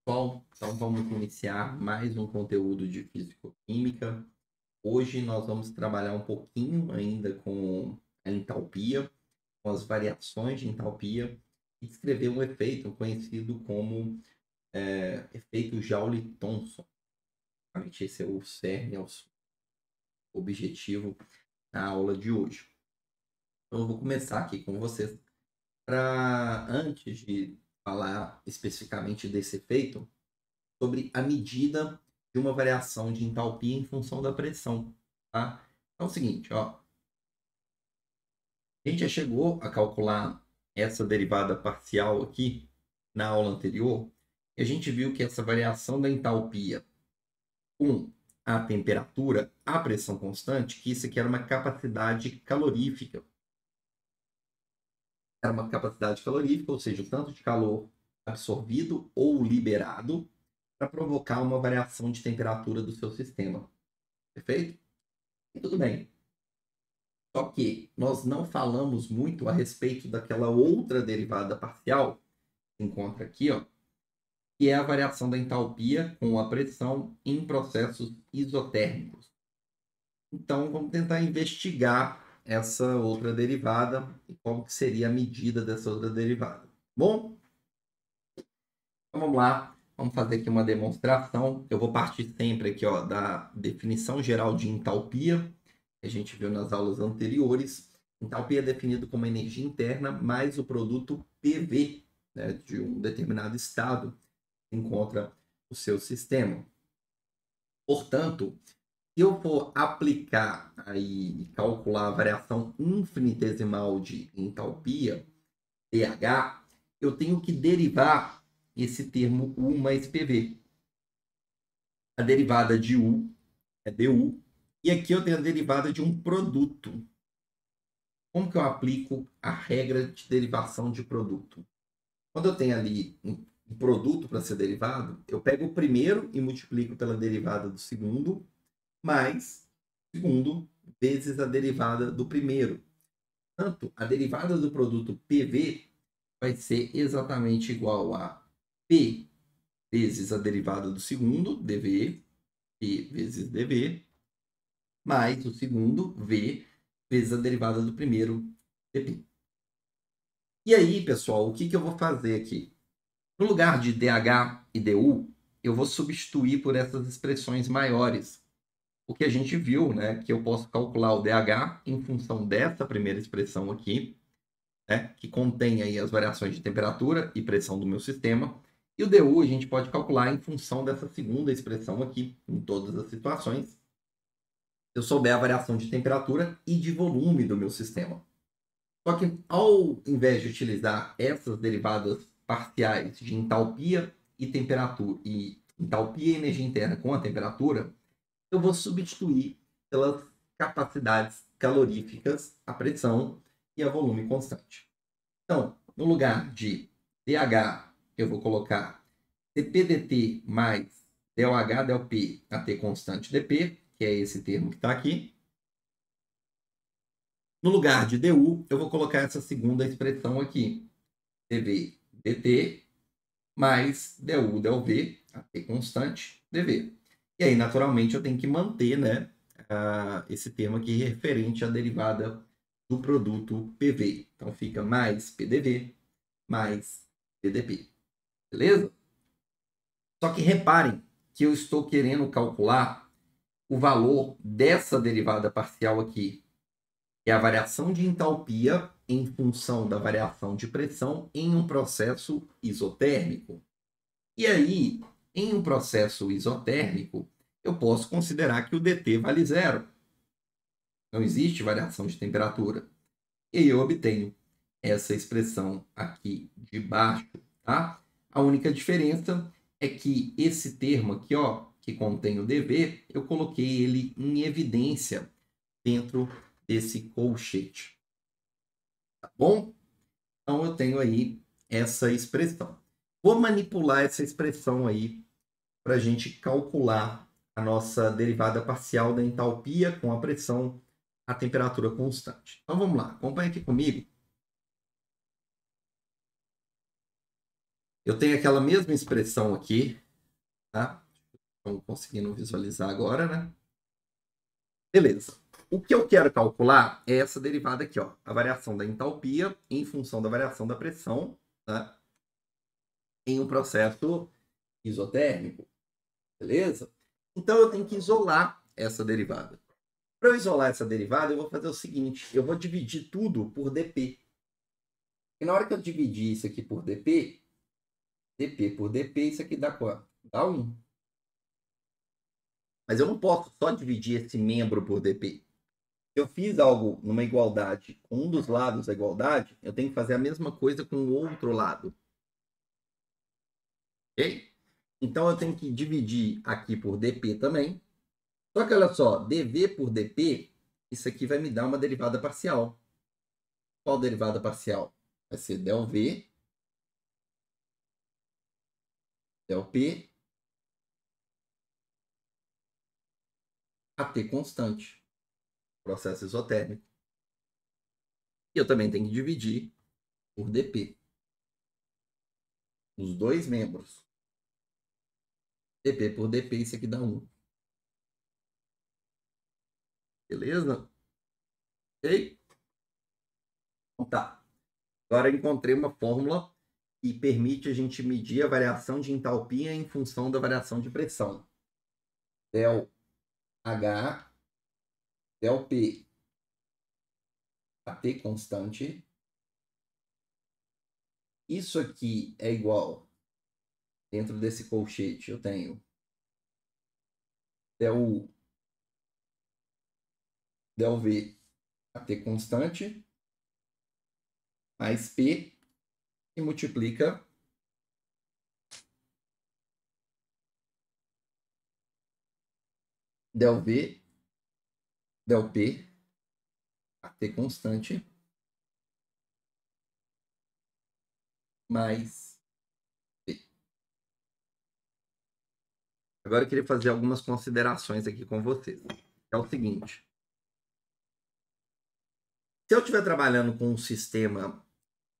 Pessoal, então vamos iniciar mais um conteúdo de físico-química. Hoje nós vamos trabalhar um pouquinho ainda com a entalpia, com as variações de entalpia e descrever um efeito conhecido como efeito Joule-Thomson. Esse é o cerne, é o objetivo na aula de hoje. Então eu vou começar aqui com vocês. Antes de falar especificamente desse efeito, sobre a medida de uma variação de entalpia em função da pressão. Tá? Então é o seguinte, ó. A gente já chegou a calcular essa derivada parcial aqui na aula anterior, e a gente viu que essa variação da entalpia com a temperatura, a pressão constante, que isso aqui era uma capacidade calorífica. Era uma capacidade calorífica, ou seja, o tanto de calor absorvido ou liberado para provocar uma variação de temperatura do seu sistema. Perfeito? E tudo bem. Só que nós não falamos muito a respeito daquela outra derivada parcial que encontra aqui, ó, que é a variação da entalpia com a pressão em processos isotérmicos. Então, vamos tentar investigar essa outra derivada e qual que seria a medida dessa outra derivada. Bom? Então, vamos lá. Vamos fazer aqui uma demonstração. Eu vou partir sempre aqui, ó, da definição geral de entalpia, que a gente viu nas aulas anteriores. Entalpia é definido como energia interna mais o produto PV, né, de um determinado estado que encontra o seu sistema. Portanto, se eu for aplicar aí e calcular a variação infinitesimal de entalpia, pH, eu tenho que derivar esse termo U mais PV. A derivada de U é DU, e aqui eu tenho a derivada de um produto. Como que eu aplico a regra de derivação de produto? Quando eu tenho ali um produto para ser derivado, eu pego o primeiro e multiplico pela derivada do segundo, mais segundo vezes a derivada do primeiro. Portanto, a derivada do produto PV vai ser exatamente igual a P vezes a derivada do segundo, dV, P vezes dV, mais o segundo, V, vezes a derivada do primeiro, dP. E aí, pessoal, o que eu vou fazer aqui? No lugar de dH e du, eu vou substituir por essas expressões maiores. Porque a gente viu, né, que eu posso calcular o dH em função dessa primeira expressão aqui, né, que contém aí as variações de temperatura e pressão do meu sistema. E o du a gente pode calcular em função dessa segunda expressão aqui, em todas as situações, eu souber a variação de temperatura e de volume do meu sistema. Só que ao invés de utilizar essas derivadas parciais de entalpia e temperatura, e entalpia e energia interna com a temperatura, eu vou substituir pelas capacidades caloríficas, a pressão e a volume constante. Então, no lugar de dH, eu vou colocar dP/dt mais ΔH, ΔP, a T constante dP, que é esse termo que está aqui. No lugar de du, eu vou colocar essa segunda expressão aqui, dV dt mais du dV, a T constante, dV. E aí, naturalmente, eu tenho que manter, né, esse termo aqui referente à derivada do produto PV. Então, fica mais PDV mais PDP. Beleza? Só que reparem que eu estou querendo calcular o valor dessa derivada parcial aqui, que é a variação de entalpia em função da variação de pressão em um processo isotérmico. E aí, em um processo isotérmico, eu posso considerar que o dt vale zero. Não existe variação de temperatura. E aí eu obtenho essa expressão aqui de baixo, tá? A única diferença é que esse termo aqui, ó, que contém o dV, eu coloquei ele em evidência dentro desse colchete. Tá bom? Então eu tenho aí essa expressão. Vou manipular essa expressão aí para a gente calcular a nossa derivada parcial da entalpia com a pressão a temperatura constante. Então vamos lá, acompanha aqui comigo. Eu tenho aquela mesma expressão aqui, tá? Estão conseguindo visualizar agora, né? Beleza. O que eu quero calcular é essa derivada aqui, ó. A variação da entalpia em função da variação da pressão, tá? Em um processo isotérmico. Beleza? Então eu tenho que isolar essa derivada. Para eu isolar essa derivada, eu vou fazer o seguinte: eu vou dividir tudo por dp. E na hora que eu dividir isso aqui por dp, dp por dp, isso aqui dá quanto? Dá 1. Mas eu não posso só dividir esse membro por dp. Se eu fiz algo numa igualdade com um dos lados da igualdade, eu tenho que fazer a mesma coisa com o outro lado. Ok? Então eu tenho que dividir aqui por dp também. Só que olha só, dv por dp, isso aqui vai me dar uma derivada parcial. Qual derivada parcial? Vai ser del v, del p, a t constante. Processo isotérmico. E eu também tenho que dividir por dp. Os dois membros. dp por dp, isso aqui dá 1. Beleza? Ok? Então tá. Agora eu encontrei uma fórmula que permite a gente medir a variação de entalpia em função da variação de pressão. Del H, del P, a T constante. Isso aqui é igual, dentro desse colchete, eu tenho del U, del V, a T constante, mais P, que multiplica del V, del P, a T constante, mais P. Agora eu queria fazer algumas considerações aqui com vocês. É o seguinte. Se eu estiver trabalhando com um sistema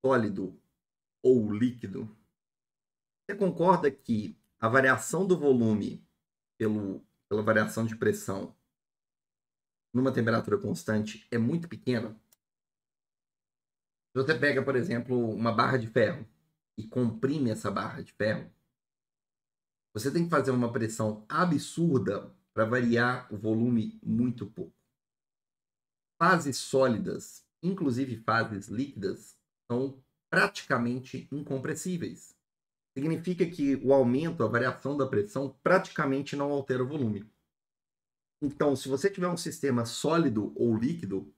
sólido ou líquido, você concorda que a variação do volume pela variação de pressão numa temperatura constante é muito pequena? Se você pega, por exemplo, uma barra de ferro e comprime essa barra de ferro, você tem que fazer uma pressão absurda para variar o volume muito pouco. Fases sólidas, inclusive fases líquidas, são praticamente incompressíveis. Significa que o aumento, a variação da pressão, praticamente não altera o volume. Então, se você tiver um sistema sólido ou líquido,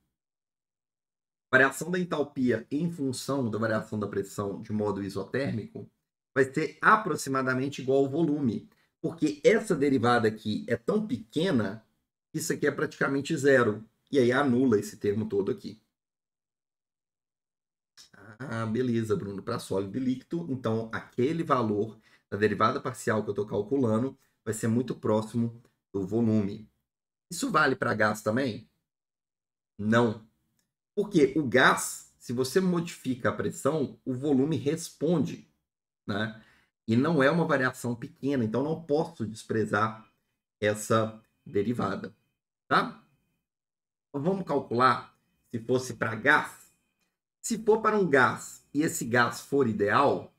a variação da entalpia em função da variação da pressão de modo isotérmico vai ser aproximadamente igual ao volume, porque essa derivada aqui é tão pequena que isso aqui é praticamente zero. E aí anula esse termo todo aqui. Ah, beleza, Bruno. Para sólido e líquido, então aquele valor da derivada parcial que eu estou calculando vai ser muito próximo do volume. Isso vale para gás também? Não. Porque o gás, se você modifica a pressão, o volume responde, né? E não é uma variação pequena, então não posso desprezar essa derivada, tá? Então, vamos calcular se fosse para gás. Se for para um gás e esse gás for ideal,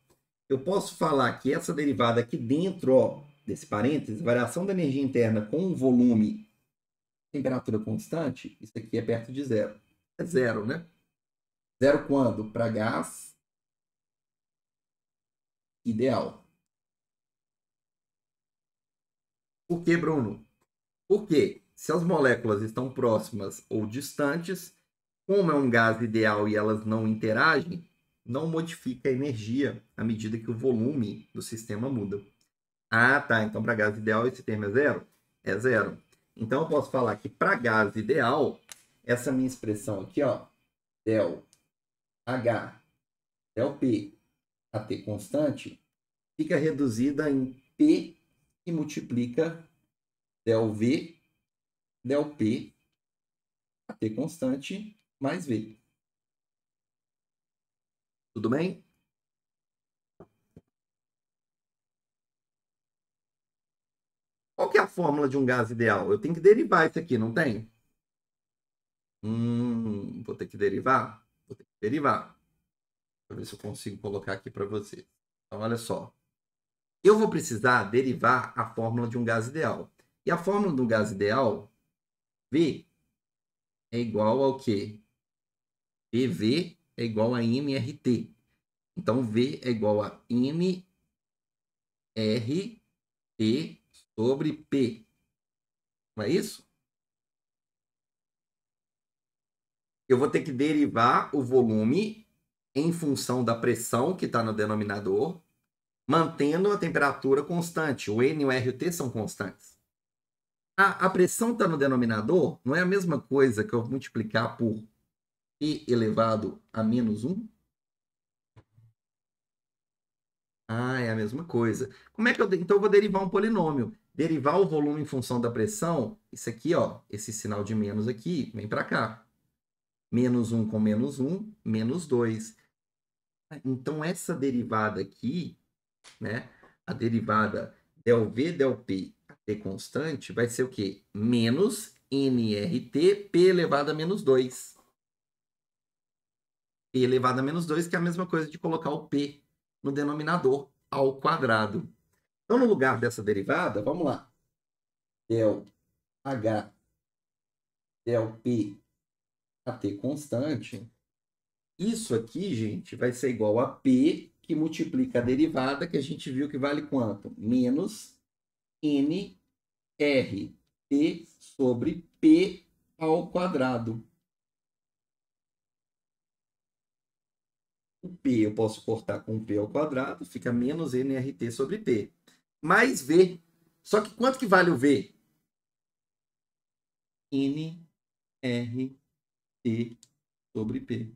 eu posso falar que essa derivada aqui dentro, ó, desse parênteses, variação da energia interna com um volume, temperatura constante, isso aqui é perto de zero. É zero, né? Zero quando? Para gás ideal. Por que, Bruno? Porque se as moléculas estão próximas ou distantes, como é um gás ideal e elas não interagem, não modifica a energia à medida que o volume do sistema muda. Ah, tá. Então, para gás ideal, esse termo é zero? É zero. Então, eu posso falar que para gás ideal, essa minha expressão aqui, ó, del H, del P, a T constante, fica reduzida em P que multiplica del V, del P, a T constante, mais V. Tudo bem? Qual que é a fórmula de um gás ideal? Eu tenho que derivar isso aqui, não tem? Vou ter que derivar? Vou ter que derivar. Deixa eu ver se eu consigo colocar aqui para você. Então, olha só. Eu vou precisar derivar a fórmula de um gás ideal. E a fórmula do gás ideal, V, é igual ao quê? PV é igual a MRT. Então, V é igual a MRT sobre P. Não é isso? Eu vou ter que derivar o volume em função da pressão que está no denominador, mantendo a temperatura constante. O N e o R e o T são constantes. A pressão está no denominador, não é a mesma coisa que eu multiplicar por E elevado a menos 1? Ah, é a mesma coisa. Como é que então eu vou derivar um polinômio? Derivar o volume em função da pressão, isso aqui, ó, esse sinal de menos aqui, vem para cá. Menos 1 com menos 1, menos 2. Então, essa derivada aqui, né, a derivada del V, del P, T constante, vai ser o quê? Menos nRT, P elevado a menos 2. P elevado a menos 2, que é a mesma coisa de colocar o P no denominador ao quadrado. Então, no lugar dessa derivada, vamos lá. Del H, del P, a T constante. Isso aqui, gente, vai ser igual a P, que multiplica a derivada, que a gente viu que vale quanto? Menos N R T sobre P ao quadrado. O P eu posso cortar com P ao quadrado, fica menos NRT sobre P. Mais V. Só que quanto que vale o V? NRT sobre P.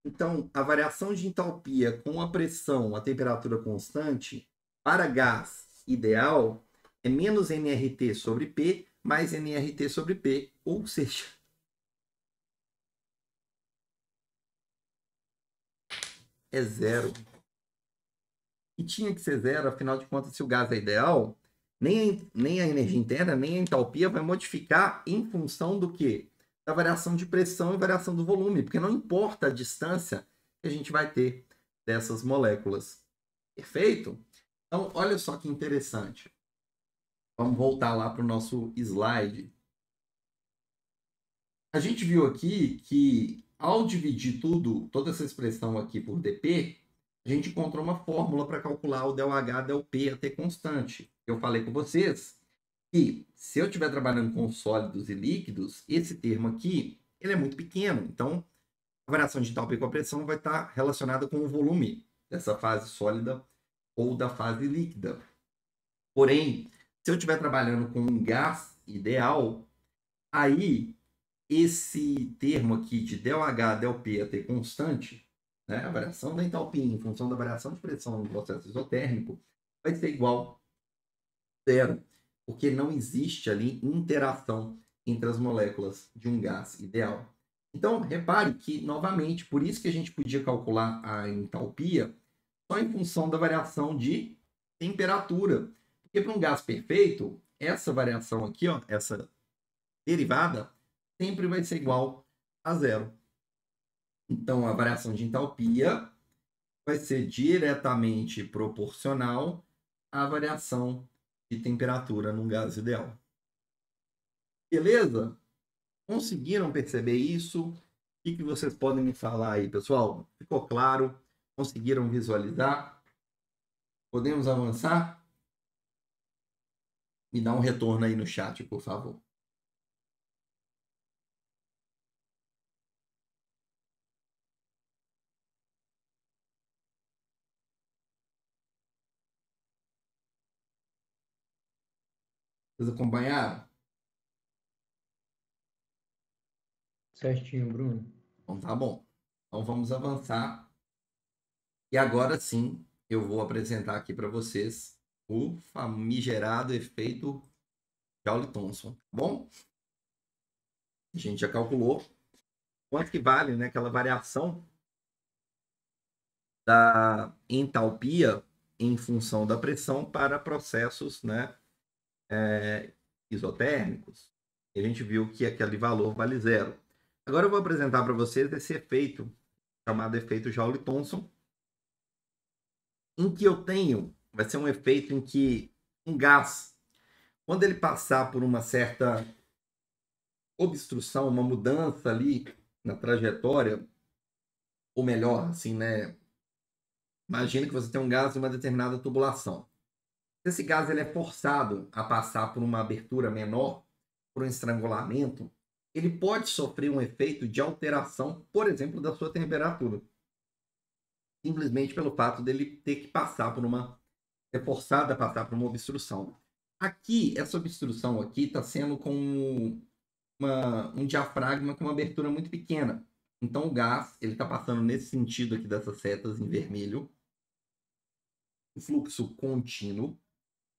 Então, a variação de entalpia com a pressão, a temperatura constante, para gás ideal, é menos nRT sobre P mais nRT sobre P. Ou seja, é zero. E tinha que ser zero, afinal de contas, se o gás é ideal, nem a energia interna, nem a entalpia vai modificar em função do quê? Da variação de pressão e variação do volume, porque não importa a distância que a gente vai ter dessas moléculas. Perfeito? Então, olha só que interessante. Vamos voltar lá para o nosso slide. A gente viu aqui que, ao dividir toda essa expressão aqui por dp, a gente encontrou uma fórmula para calcular o ΔH, ΔP a T constante. Eu falei com vocês que, se eu estiver trabalhando com sólidos e líquidos, esse termo aqui ele é muito pequeno. Então, a variação de entalpia com a pressão vai estar relacionada com o volume dessa fase sólida ou da fase líquida. Porém, se eu estiver trabalhando com um gás ideal, aí esse termo aqui de ΔH, ΔP a T constante, né, a variação da entalpia em função da variação de pressão no processo isotérmico, vai ser igual a zero, porque não existe ali interação entre as moléculas de um gás ideal. Então, repare que, novamente, por isso que a gente podia calcular a entalpia só em função da variação de temperatura. Porque para um gás perfeito, essa variação aqui, ó, essa derivada, sempre vai ser igual a zero. Então, a variação de entalpia vai ser diretamente proporcional à variação de temperatura num gás ideal. Beleza? Conseguiram perceber isso? O que vocês podem me falar aí, pessoal? Ficou claro? Conseguiram visualizar? Podemos avançar? Me dá um retorno aí no chat, por favor. Vocês acompanharam? Certinho, Bruno. Então tá bom. Então vamos avançar. E agora sim, eu vou apresentar aqui para vocês o famigerado efeito Joule-Thomson, tá bom? A gente já calculou quanto que vale, né, aquela variação da entalpia em função da pressão para processos, né, isotérmicos, e a gente viu que aquele valor vale zero. Agora eu vou apresentar para vocês esse efeito, chamado efeito Joule-Thomson, em que vai ser um efeito em que um gás, quando ele passar por uma certa obstrução, uma mudança ali na trajetória, ou melhor, assim, né? Imagina que você tem um gás em uma determinada tubulação. Se esse gás ele é forçado a passar por uma abertura menor, por um estrangulamento, ele pode sofrer um efeito de alteração, por exemplo, da sua temperatura. Simplesmente pelo fato dele ter que passar por ser forçado a passar por uma obstrução. Aqui, essa obstrução aqui está sendo com um diafragma com uma abertura muito pequena. Então o gás ele está passando nesse sentido aqui dessas setas em vermelho, o fluxo contínuo,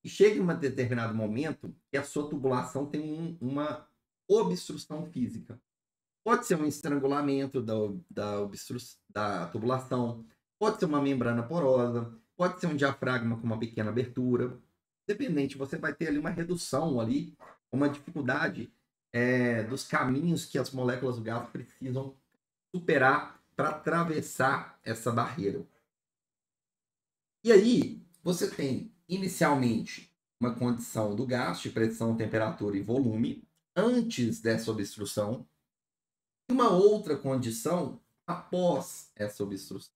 e chega em um determinado momento que a sua tubulação tem uma obstrução física. Pode ser um estrangulamento da tubulação, pode ser uma membrana porosa, pode ser um diafragma com uma pequena abertura. Independente, você vai ter ali uma redução ali, uma dificuldade dos caminhos que as moléculas do gás precisam superar para atravessar essa barreira. E aí, você tem inicialmente uma condição do gás de pressão, temperatura e volume antes dessa obstrução e uma outra condição após essa obstrução.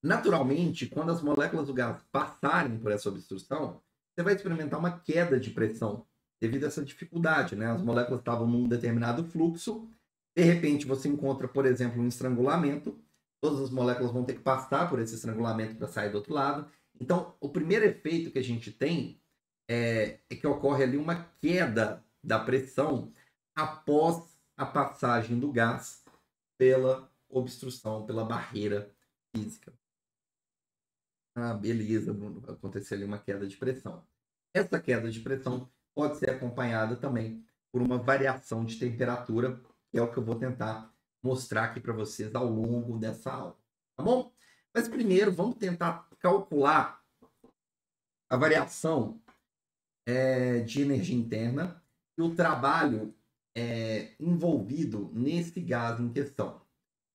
Naturalmente, quando as moléculas do gás passarem por essa obstrução, você vai experimentar uma queda de pressão devido a essa dificuldade, né? As moléculas estavam num determinado fluxo, de repente você encontra, por exemplo, um estrangulamento, todas as moléculas vão ter que passar por esse estrangulamento para sair do outro lado. Então, o primeiro efeito que a gente tem é que ocorre ali uma queda da pressão após a passagem do gás pela obstrução, pela barreira física. Ah, beleza, Bruno, vai acontecer ali uma queda de pressão. Essa queda de pressão pode ser acompanhada também por uma variação de temperatura, que é o que eu vou tentar mostrar aqui para vocês ao longo dessa aula, tá bom? Mas primeiro, vamos tentar calcular a variação de energia interna e o trabalho envolvido nesse gás em questão.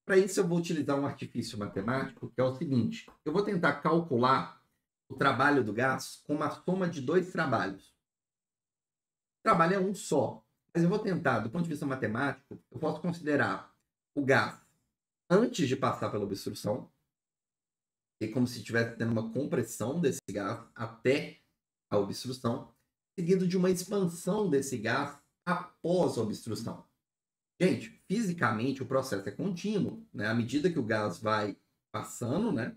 Para isso, eu vou utilizar um artifício matemático, que é o seguinte. Eu vou tentar calcular o trabalho do gás com uma soma de dois trabalhos. O trabalho é um só, mas eu vou tentar, do ponto de vista matemático, eu posso considerar o gás antes de passar pela obstrução, que é como se estivesse tendo uma compressão desse gás até a obstrução, seguido de uma expansão desse gás após a obstrução. Gente, fisicamente o processo é contínuo, né? À medida que o gás vai passando, né?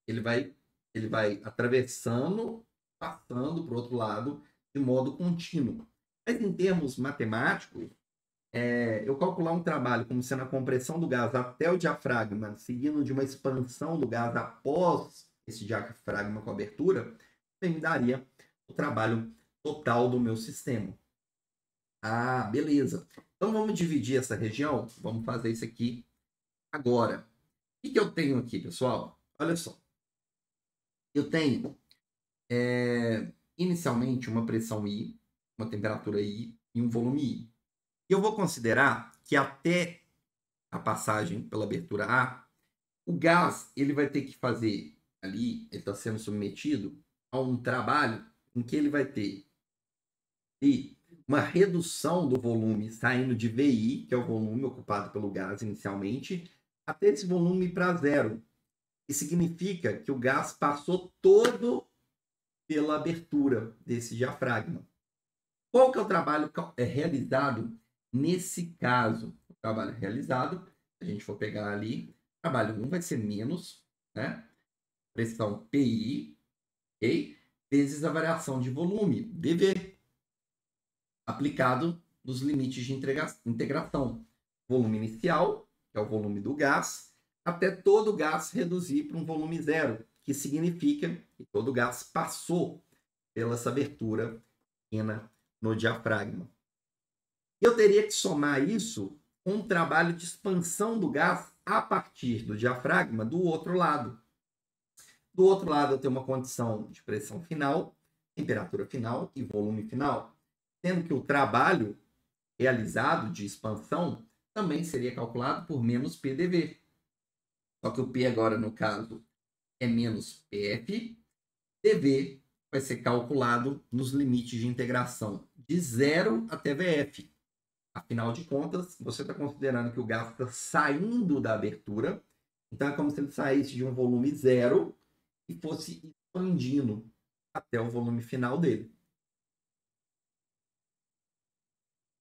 Ele vai atravessando, passando para o outro lado de modo contínuo. Mas em termos matemáticos, eu calcular um trabalho como sendo a compressão do gás até o diafragma, seguindo de uma expansão do gás após esse diafragma com abertura, me daria o trabalho total do meu sistema. Ah, beleza. Então vamos dividir essa região? Vamos fazer isso aqui agora. O que eu tenho aqui, pessoal? Olha só. Eu tenho inicialmente uma pressão I, uma temperatura I e um volume I. E eu vou considerar que até a passagem pela abertura A, o gás ele vai ter que fazer ali, ele está sendo submetido a um trabalho em que ele vai ter uma redução do volume saindo de VI, que é o volume ocupado pelo gás inicialmente, até esse volume para zero. Isso significa que o gás passou todo pela abertura desse diafragma. Qual que é o trabalho realizado nesse caso? O trabalho realizado, se a gente for pegar ali, trabalho 1 vai ser menos, né? Pressão PI, okay? Vezes a variação de volume, dV, aplicado nos limites de integração. Volume inicial, que é o volume do gás, até todo o gás reduzir para um volume zero, que significa que todo o gás passou pela essa abertura pequena no diafragma. Eu teria que somar isso com um trabalho de expansão do gás a partir do diafragma do outro lado. Do outro lado, eu tenho uma condição de pressão final, temperatura final e volume final, sendo que o trabalho realizado de expansão também seria calculado por menos PdV. Só que o P agora, no caso, é menos PF. dV vai ser calculado nos limites de integração de 0 até VF. Afinal de contas, você está considerando que o gás está saindo da abertura. Então, é como se ele saísse de um volume zero e fosse expandindo até o volume final dele.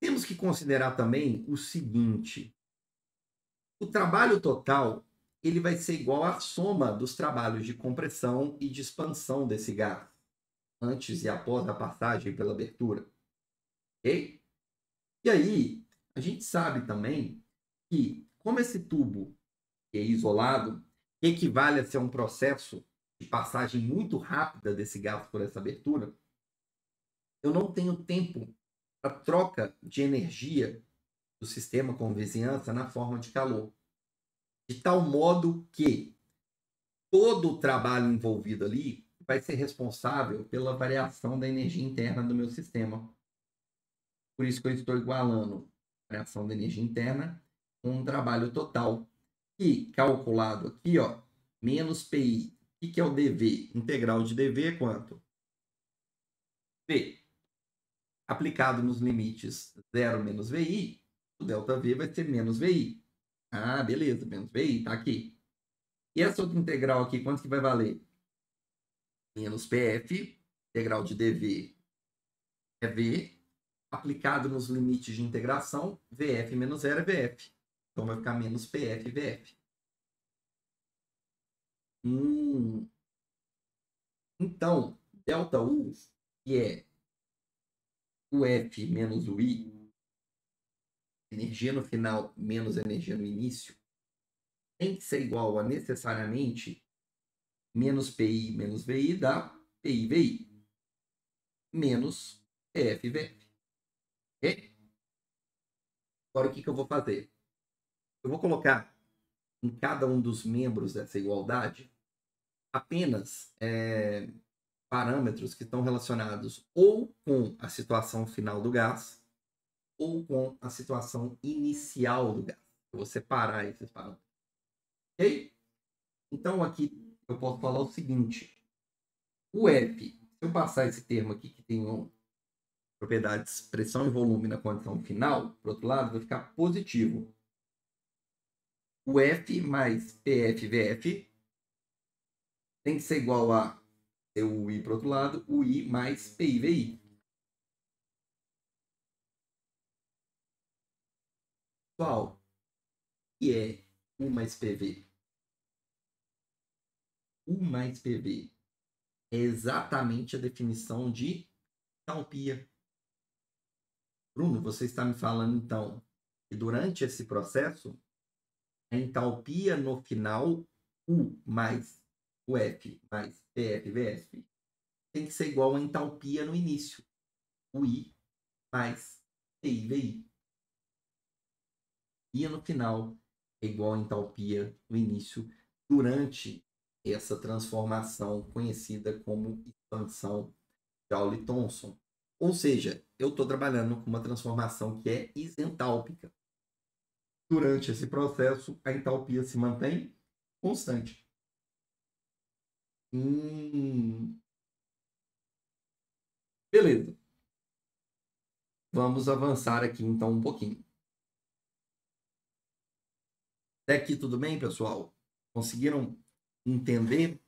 Temos que considerar também o seguinte: o trabalho total ele vai ser igual à soma dos trabalhos de compressão e de expansão desse gás, antes e após a passagem pela abertura. Ok? E aí, a gente sabe também que, como esse tubo é isolado, equivale a ser um processo de passagem muito rápida desse gás por essa abertura, eu não tenho tempo para troca de energia do sistema com vizinhança na forma de calor. De tal modo que todo o trabalho envolvido ali vai ser responsável pela variação da energia interna do meu sistema. Por isso que eu estou igualando a variação da energia interna com um trabalho total, que calculado aqui, ó, menos PI. O que é o dV? Integral de dV é quanto? V. Aplicado nos limites 0 menos VI, o ΔV vai ser menos VI. Ah, beleza, menos VI, tá aqui. E essa outra integral aqui, quanto que vai valer? Menos PF, integral de dV é V, aplicado nos limites de integração, VF menos 0 é VF. Então vai ficar menos PF VF. Então, ΔU, que é o F menos o I, energia no final menos energia no início, tem que ser igual a necessariamente menos PI menos VI dá PI VI menos PF VF. Ok? Agora o que eu vou fazer? Eu vou colocar em cada um dos membros dessa igualdade apenas parâmetros que estão relacionados ou com a situação final do gás ou com a situação inicial do gás. Eu vou separar esses parâmetros. Ok? Então, aqui eu posso falar o seguinte. O F, se eu passar esse termo aqui que tem propriedades pressão e volume na condição final, por outro lado, vai ficar positivo. O F mais PF VF tem que ser igual a o I para outro lado, o I mais PI VI. Pessoal, que é U mais PV? U mais PV é exatamente a definição de entalpia. Bruno, você está me falando, então, que durante esse processo, a entalpia no final, U mais o F mais PF VF, tem que ser igual a entalpia no início, o I mais PI VI. E no final é igual a entalpia no início durante essa transformação conhecida como expansão Joule-Thomson. Ou seja, eu estou trabalhando com uma transformação que é isentálpica. Durante esse processo, a entalpia se mantém constante. Beleza. Vamos avançar aqui então um pouquinho. Até aqui tudo bem, pessoal? Conseguiram entender?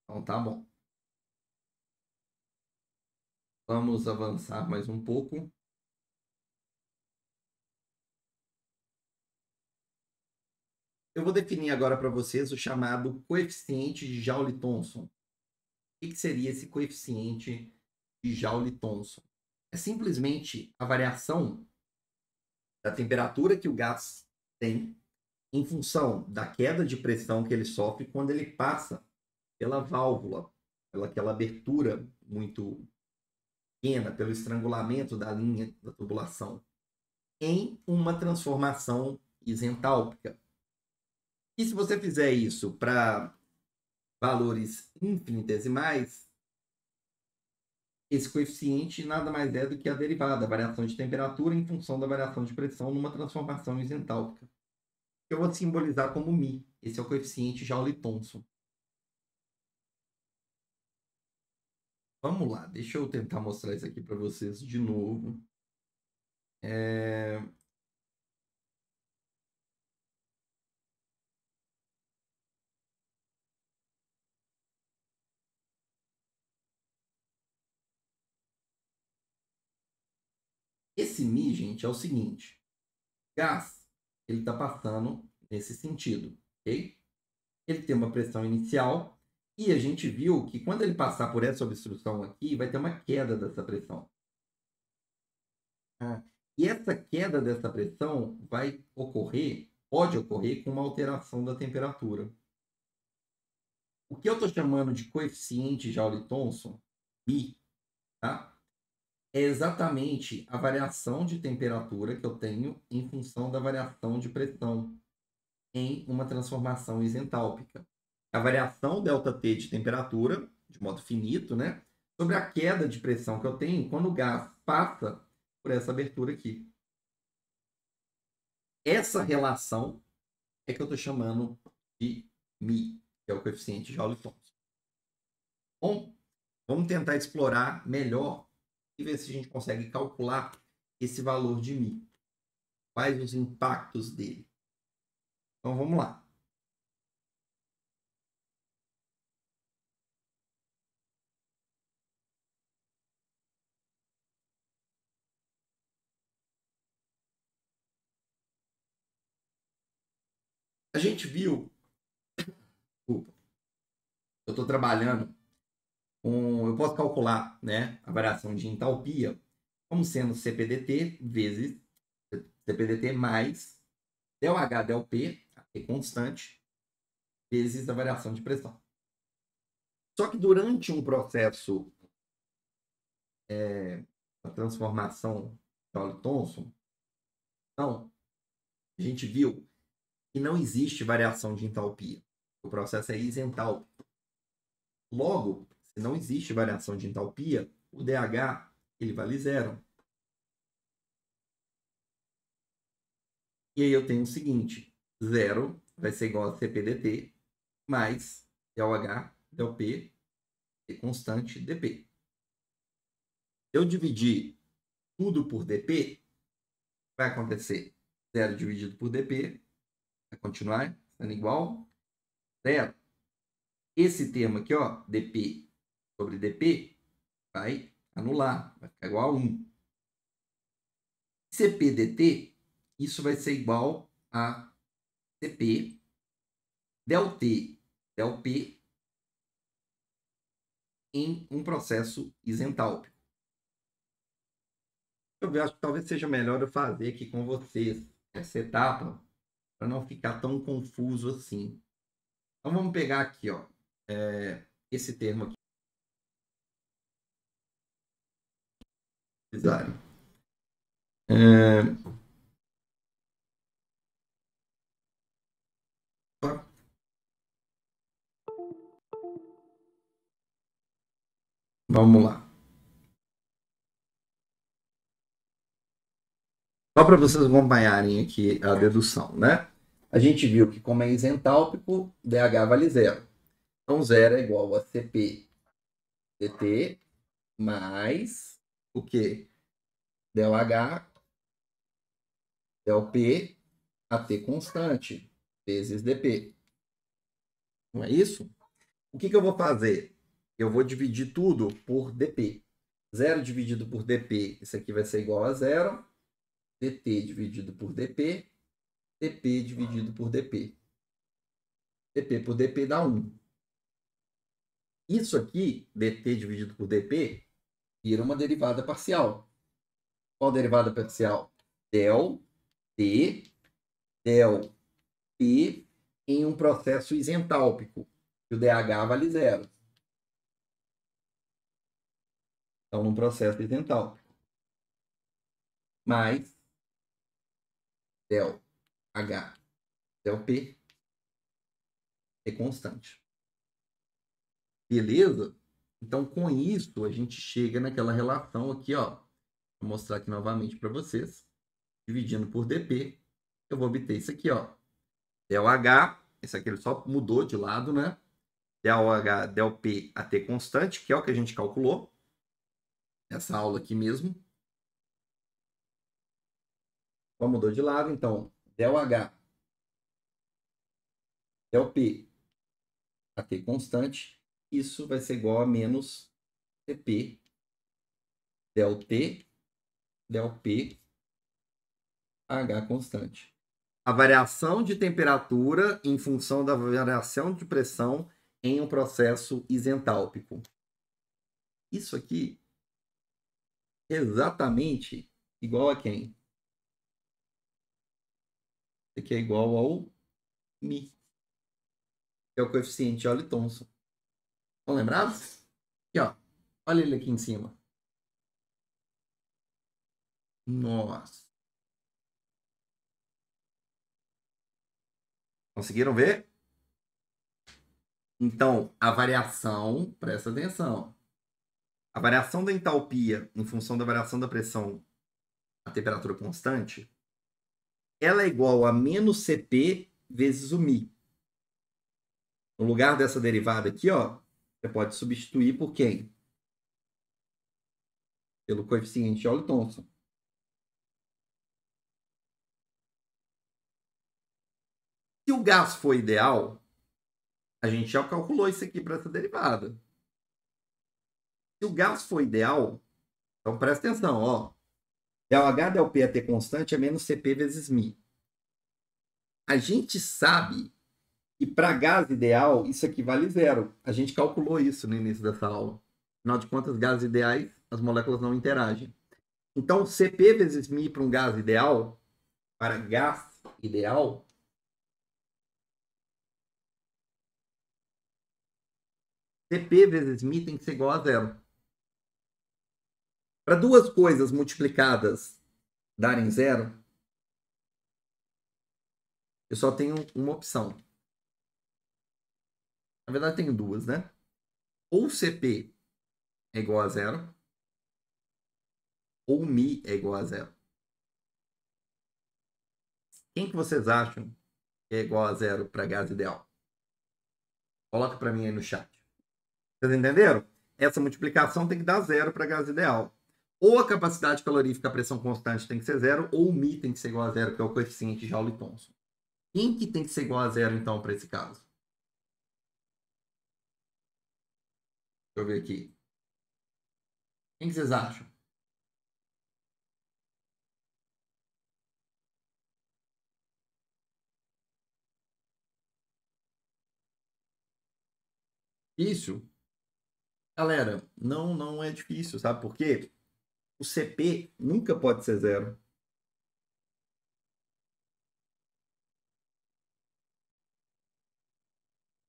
Então tá bom. Vamos avançar mais um pouco. Eu vou definir agora para vocês o chamado coeficiente de Joule-Thomson. O que seria esse coeficiente de Joule-Thomson? É simplesmente a variação da temperatura que o gás tem em função da queda de pressão que ele sofre quando ele passa pela válvula pelaquela abertura muito pequena, pelo estrangulamento da linha da tubulação, em uma transformação isentálpica. E se você fizer isso para valores infinitesimais, esse coeficiente nada mais é do que a derivada, a variação de temperatura em função da variação de pressão numa transformação isentálpica. Eu vou simbolizar como μ. Esse é o coeficiente Joule-Thomson. Vamos lá, deixa eu tentar mostrar isso aqui para vocês de novo. Esse μ, gente, é o seguinte. Gás, ele está passando nesse sentido, ok? Ele tem uma pressão inicial e a gente viu que quando ele passar por essa obstrução aqui, vai ter uma queda dessa pressão. E essa queda dessa pressão vai ocorrer, pode ocorrer com uma alteração da temperatura. O que eu estou chamando de coeficiente Joule-Thomson, μ, tá? É exatamente a variação de temperatura que eu tenho em função da variação de pressão em uma transformação isentálpica. A variação ΔT de temperatura, de modo finito, né, sobre a queda de pressão que eu tenho quando o gás passa por essa abertura aqui. Essa relação é que eu estou chamando de μ, que é o coeficiente Joule-Thomson. Bom, vamos tentar explorar melhor e ver se a gente consegue calcular esse valor de μ. Quais os impactos dele. Então, vamos lá. A gente viu... Desculpa. Eu estou trabalhando com... Eu posso calcular, né, a variação de entalpia como sendo CPDT vezes CPDT mais ΔH, ΔP, que é constante, vezes a variação de pressão. Só que durante um processo da transformação Joule-Thomson, então, a gente viu que não existe variação de entalpia. O processo é isentálpico. Logo, se não existe variação de entalpia, o DH ele vale zero. E aí eu tenho o seguinte, zero vai ser igual a CPDT mais ΔH, ΔP, constante dP. Eu dividir tudo por dP, vai acontecer 0 dividido por dP, vai continuar sendo igual a 0. Esse termo aqui, ó, dP sobre dP, vai anular, vai ficar igual a 1. CP dt, isso vai ser igual a CP ΔT ΔP em um processo isentálpico. Eu acho que talvez seja melhor eu fazer aqui com vocês essa etapa para não ficar tão confuso assim. Então vamos pegar aqui, ó, esse termo aqui. Vamos lá. Só para vocês acompanharem aqui a dedução, né? A gente viu que como é isentálpico, DH vale zero. Então, zero é igual a CP dt mais o quê? ΔH, ΔP, AT constante, vezes dP. Não é isso? O que eu vou fazer? Eu vou dividir tudo por dP. 0 dividido por dP, isso aqui vai ser igual a zero. dt dividido por dP, dP dividido por dP. dP por dP dá 1. Isso aqui, dt dividido por dP, vira uma derivada parcial. Qual derivada parcial? Del T, del P em um processo isentálpico, que o DH vale zero. estão num processo isentálpico. Mais del H del P é constante. Beleza? Então, com isso, a gente chega naquela relação aqui, ó. Vou mostrar aqui novamente para vocês. Dividindo por dp, eu vou obter isso aqui, ó. Del H, esse aqui ele só mudou de lado, né? Del H, del P, a T constante, que é o que a gente calculou. Essa aula aqui mesmo. Só mudou de lado, então, del H, del P, a T constante, isso vai ser igual a menos Cp del T, del P, H constante. A variação de temperatura em função da variação de pressão em um processo isentálpico. Isso aqui é exatamente igual a quem? Isso aqui é igual ao μ, que é o coeficiente de Joule-Thomson. Estão lembrados? Aqui, ó. Olha ele aqui em cima. Nossa. Conseguiram ver? Então, a variação, presta atenção. A variação da entalpia em função da variação da pressão a temperatura constante, ela é igual a menos Cp vezes o μ. No lugar dessa derivada aqui, ó, você pode substituir por quem? Pelo coeficiente de Joule-Thomson. Se o gás for ideal, a gente já calculou isso aqui para essa derivada. Se o gás for ideal, então presta atenção, ó. Del H del P a T constante é menos Cp vezes μ. A gente sabe que para gás ideal, isso aqui vale zero. A gente calculou isso no início dessa aula. Afinal de contas, gases ideais, as moléculas não interagem. Então, Cp vezes μ para um gás ideal, Cp vezes μ tem que ser igual a zero. Para duas coisas multiplicadas darem zero, eu só tenho uma opção. Na verdade, tenho duas, né? Ou Cp é igual a zero, ou μ é igual a zero. Quem que vocês acham que é igual a zero para gás ideal? Coloca para mim aí no chat. Vocês entenderam? Essa multiplicação tem que dar zero para gás ideal. Ou a capacidade calorífica, a pressão constante tem que ser zero, ou o μ tem que ser igual a zero, que é o coeficiente de Joule-Thomson. Quem que tem que ser igual a zero, então, para esse caso? Deixa eu ver aqui. Quem que vocês acham? Difícil? Galera, não é difícil, sabe por quê? O Cp nunca pode ser zero.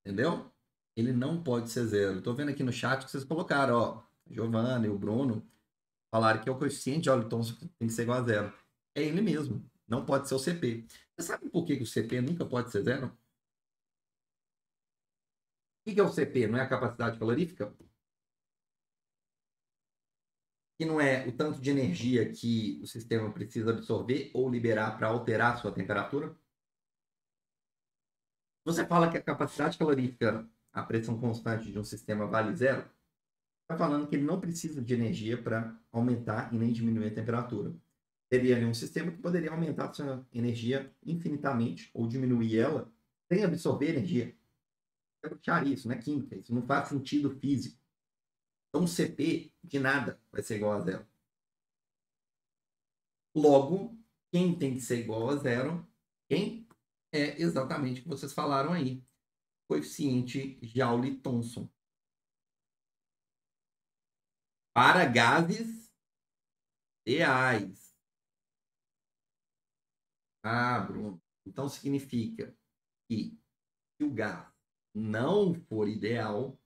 Entendeu? Ele não pode ser zero. Estou vendo aqui no chat que vocês colocaram, ó. Giovanna e o Bruno falaram que é o coeficiente de Joule-Thomson que tem que ser igual a zero. É ele mesmo. Não pode ser o Cp. Você sabe por que o Cp nunca pode ser zero? O que é o Cp? Não é a capacidade calorífica? Que não é o tanto de energia que o sistema precisa absorver ou liberar para alterar a sua temperatura? Você fala que a capacidade calorífica, a pressão constante de um sistema vale zero, está falando que ele não precisa de energia para aumentar e nem diminuir a temperatura. Teria ali um sistema que poderia aumentar a sua energia infinitamente ou diminuir ela sem absorver energia. É bruxaria isso, não é química. Isso não faz sentido físico. Então, o Cp de nada vai ser igual a zero. Logo, quem tem que ser igual a zero? Quem? É exatamente o que vocês falaram aí. Coeficiente Joule-Thomson. Para gases ideais. Ah, Bruno. Então significa que se o gás não for ideal,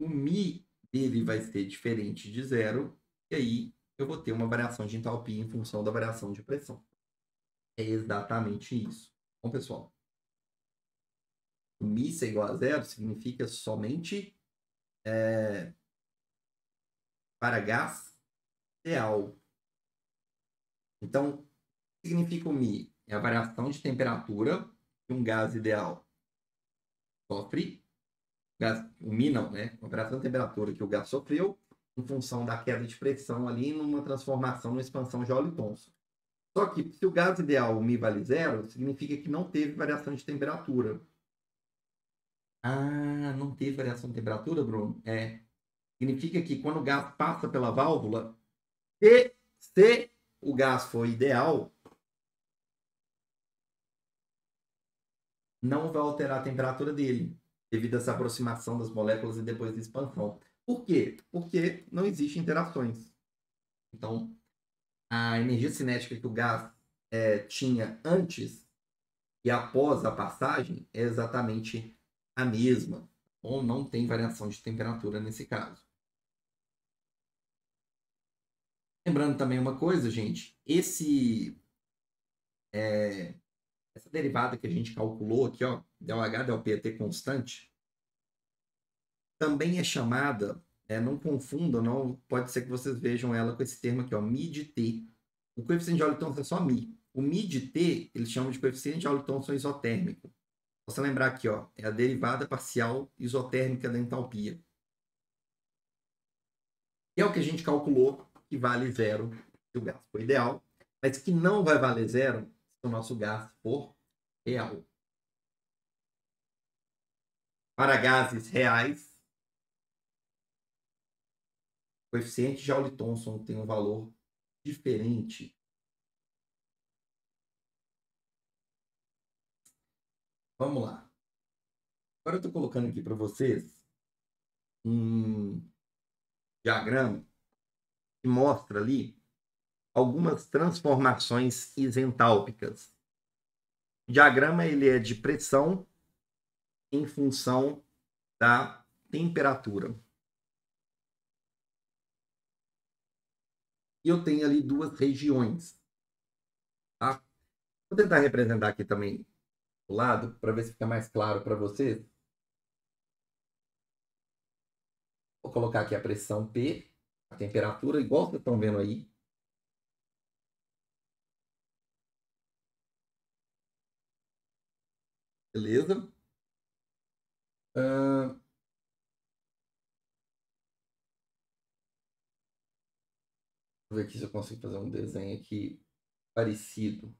o μ ele vai ser diferente de zero, e aí eu vou ter uma variação de entalpia em função da variação de pressão. É exatamente isso. Bom, pessoal, o Mi ser igual a zero significa somente para gás ideal. Então, significa o Mi? É a variação de temperatura que um gás ideal sofre. O Mi não, né? A variação de temperatura que o gás sofreu em função da queda de pressão ali numa transformação, numa expansão Joule-Thomson. Só que se o gás ideal, o Mi vale zero, significa que não teve variação de temperatura. Ah, não teve variação de temperatura, Bruno? Significa que quando o gás passa pela válvula, se o gás for ideal, não vai alterar a temperatura dele, devido a essa aproximação das moléculas e depois da expansão. Por quê? Porque não existem interações. Então, a energia cinética que o gás tinha antes e após a passagem é exatamente a mesma, ou não tem variação de temperatura nesse caso. Lembrando também uma coisa, gente, essa derivada que a gente calculou aqui, ó, ΔH, ΔPT constante, também é chamada, não confundam, não, pode ser que vocês vejam ela com esse termo aqui, ó, Mi de T. O coeficiente de Joule-Thomson é só Mi. O Mi de T, eles chamam de coeficiente de Joule-Thomson isotérmico. Você lembrar aqui, ó, é a derivada parcial isotérmica da entalpia. Que é o que a gente calculou que vale zero se o gás for ideal, mas que não vai valer zero se o nosso gás for real. Para gases reais, o coeficiente de Joule-Thomson tem um valor diferente. Vamos lá. Agora eu estou colocando aqui para vocês um diagrama que mostra ali algumas transformações isentálpicas. O diagrama ele é de pressão em função da temperatura. E eu tenho ali duas regiões. Tá? Vou tentar representar aqui também do lado, para ver se fica mais claro para vocês. Vou colocar aqui a pressão P, a temperatura, igual vocês estão vendo aí. Beleza? Vou ver aqui se eu consigo fazer um desenho aqui parecido.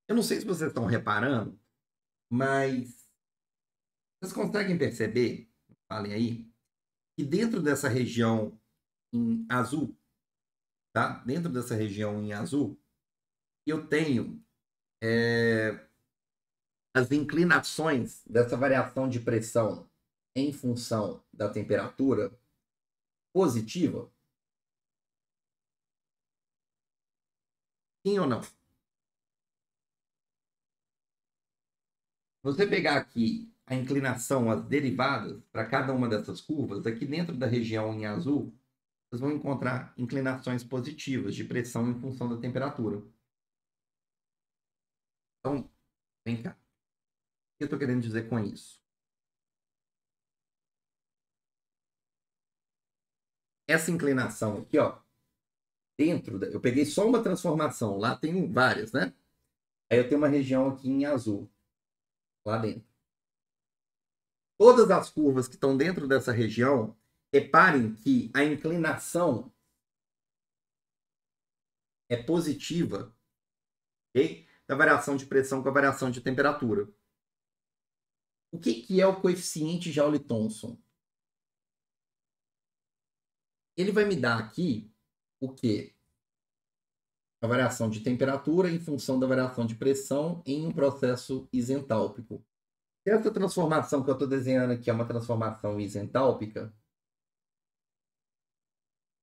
Eu não sei se vocês estão reparando, mas vocês conseguem perceber, falem aí, que dentro dessa região em azul, tá? Dentro dessa região em azul, eu tenho as inclinações dessa variação de pressão em função da temperatura positiva? Sim ou não? Você pegar aqui a inclinação, as derivadas para cada uma dessas curvas, aqui dentro da região em azul, vocês vão encontrar inclinações positivas de pressão em função da temperatura. Então, vem cá. O que eu estou querendo dizer com isso? Essa inclinação aqui, ó, eu peguei só uma transformação, lá tem várias, né? Aí eu tenho uma região aqui em azul, lá dentro. Todas as curvas que estão dentro dessa região, reparem que a inclinação é positiva, ok? Da variação de pressão com a variação de temperatura. O que é o coeficiente Joule-Thomson? Ele vai me dar aqui o quê? A variação de temperatura em função da variação de pressão em um processo isentálpico. Essa transformação que eu estou desenhando aqui é uma transformação isentálpica.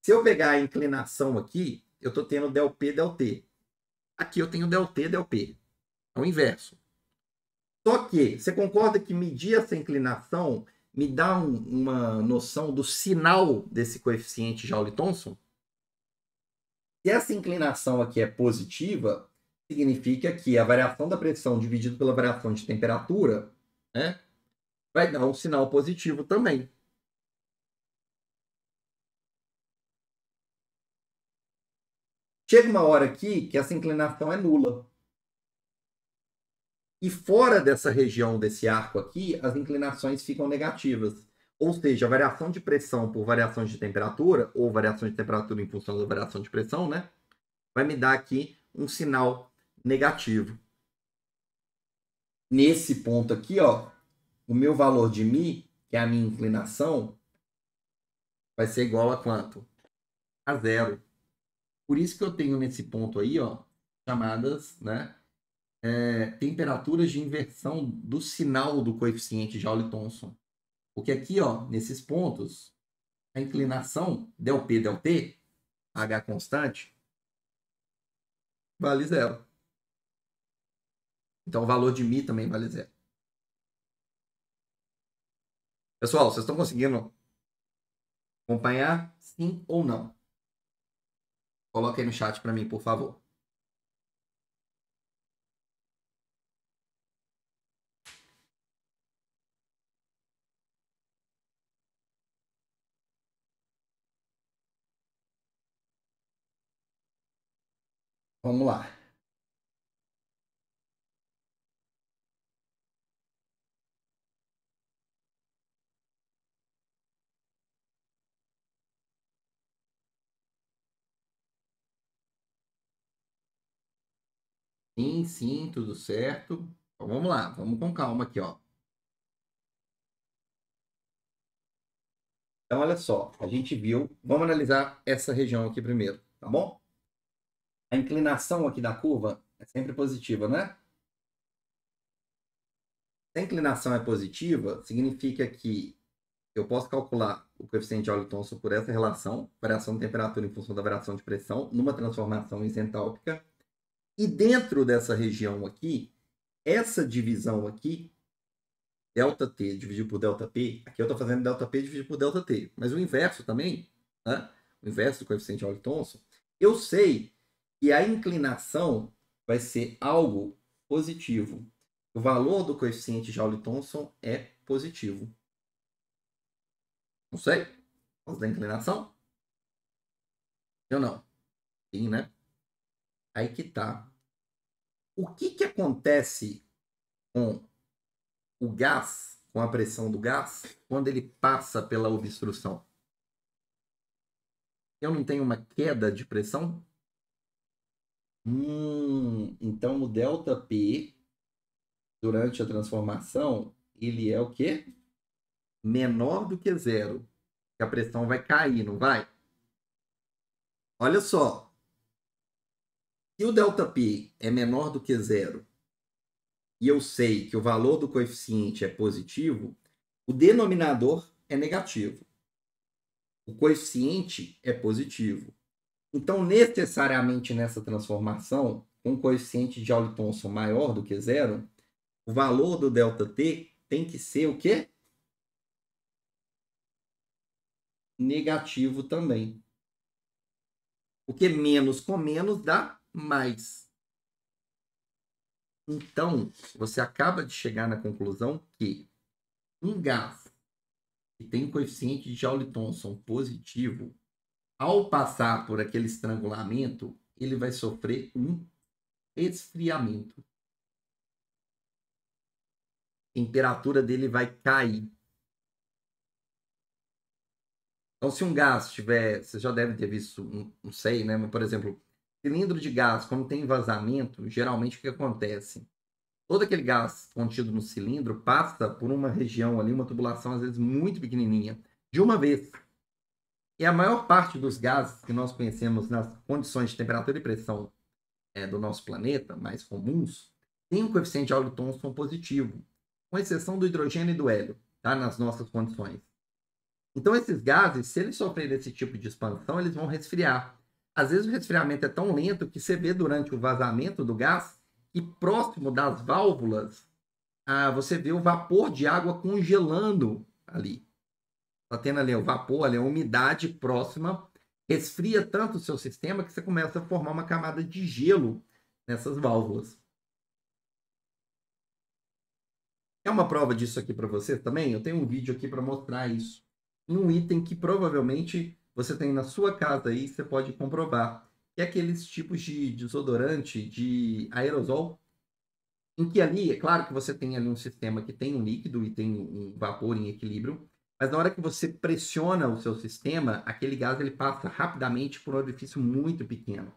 Se eu pegar a inclinação aqui, eu estou tendo ΔP, ΔT. Aqui eu tenho ΔT, ΔP. É o inverso. Só que, você concorda que medir essa inclinação me dá uma noção do sinal desse coeficiente Joule-Thomson? Se essa inclinação aqui é positiva, significa que a variação da pressão dividido pela variação de temperatura, né, vai dar um sinal positivo também. Chega uma hora aqui que essa inclinação é nula. E fora dessa região, desse arco aqui, as inclinações ficam negativas. Ou seja, a variação de pressão por variação de temperatura, ou variação de temperatura em função da variação de pressão, né, vai me dar aqui um sinal negativo. Nesse ponto aqui, ó, o meu valor de μ, que é a minha inclinação, vai ser igual a quanto? A zero. Por isso que eu tenho nesse ponto aí, ó, chamadas, né, temperaturas de inversão do sinal do coeficiente Joule-Thomson. Porque aqui, ó, nesses pontos, a inclinação ΔP, ΔT, H constante, vale zero. Então, o valor de μ também vale zero. Pessoal, vocês estão conseguindo acompanhar? Sim ou não? Coloca aí no chat para mim, por favor. Vamos lá. Sim, sim, tudo certo. Então, vamos lá, vamos com calma aqui, ó. Então, olha só, a gente viu. Vamos analisar essa região aqui primeiro, tá bom? A inclinação aqui da curva é sempre positiva, né? Se a inclinação é positiva, significa que eu posso calcular o coeficiente de Joule-Thomson por essa relação, variação de temperatura em função da variação de pressão, numa transformação isentálpica. E dentro dessa região aqui, essa divisão aqui, ΔT dividido por ΔP, aqui eu estou fazendo ΔP dividido por ΔT, mas o inverso também, né? O inverso do coeficiente de Joule-Thomson, eu sei que a inclinação vai ser algo positivo. O valor do coeficiente de Joule-Thomson é positivo. Não sei? Por causa da inclinação? Eu não. Sim, né? Aí que tá. O que acontece com o gás, com a pressão do gás, quando ele passa pela obstrução? Eu não tenho uma queda de pressão? Então o ΔP, durante a transformação, ele é o quê? Menor do que zero. A pressão vai cair, não vai? Olha só. Se o ΔP é menor do que zero e eu sei que o valor do coeficiente é positivo, o denominador é negativo. O coeficiente é positivo. Então, necessariamente nessa transformação, com o coeficiente de Joule-Thomson maior do que zero, o valor do ΔT tem que ser o quê? Negativo também. Porque menos com menos dá mais. Então, você acaba de chegar na conclusão que um gás que tem coeficiente de Joule-Thomson positivo, ao passar por aquele estrangulamento, ele vai sofrer um esfriamento. A temperatura dele vai cair. Então, se um gás tiver, você já deve ter visto, não sei, né? Mas, por exemplo, cilindro de gás, quando tem vazamento, geralmente o que acontece? Todo aquele gás contido no cilindro passa por uma região ali, uma tubulação às vezes muito pequenininha, de uma vez. E a maior parte dos gases que nós conhecemos nas condições de temperatura e pressão do nosso planeta, mais comuns, tem um coeficiente de Joule-Thomson positivo, com exceção do hidrogênio e do hélio, tá? Nas nossas condições. Então, esses gases, se eles sofrerem esse tipo de expansão, eles vão resfriar. Às vezes, o resfriamento é tão lento que você vê durante o vazamento do gás que próximo das válvulas você vê o vapor de água congelando ali. Está tendo ali o vapor, ali, a umidade próxima, resfria tanto o seu sistema que você começa a formar uma camada de gelo nessas válvulas. É uma prova disso aqui para você também? Eu tenho um vídeo aqui para mostrar isso. Em um item que provavelmente você tem na sua casa aí, você pode comprovar. Que é aqueles tipos de desodorante, de aerosol, em que ali, é claro que você tem ali um sistema que tem um líquido e tem um vapor em equilíbrio, mas na hora que você pressiona o seu sistema, aquele gás ele passa rapidamente por um orifício muito pequeno.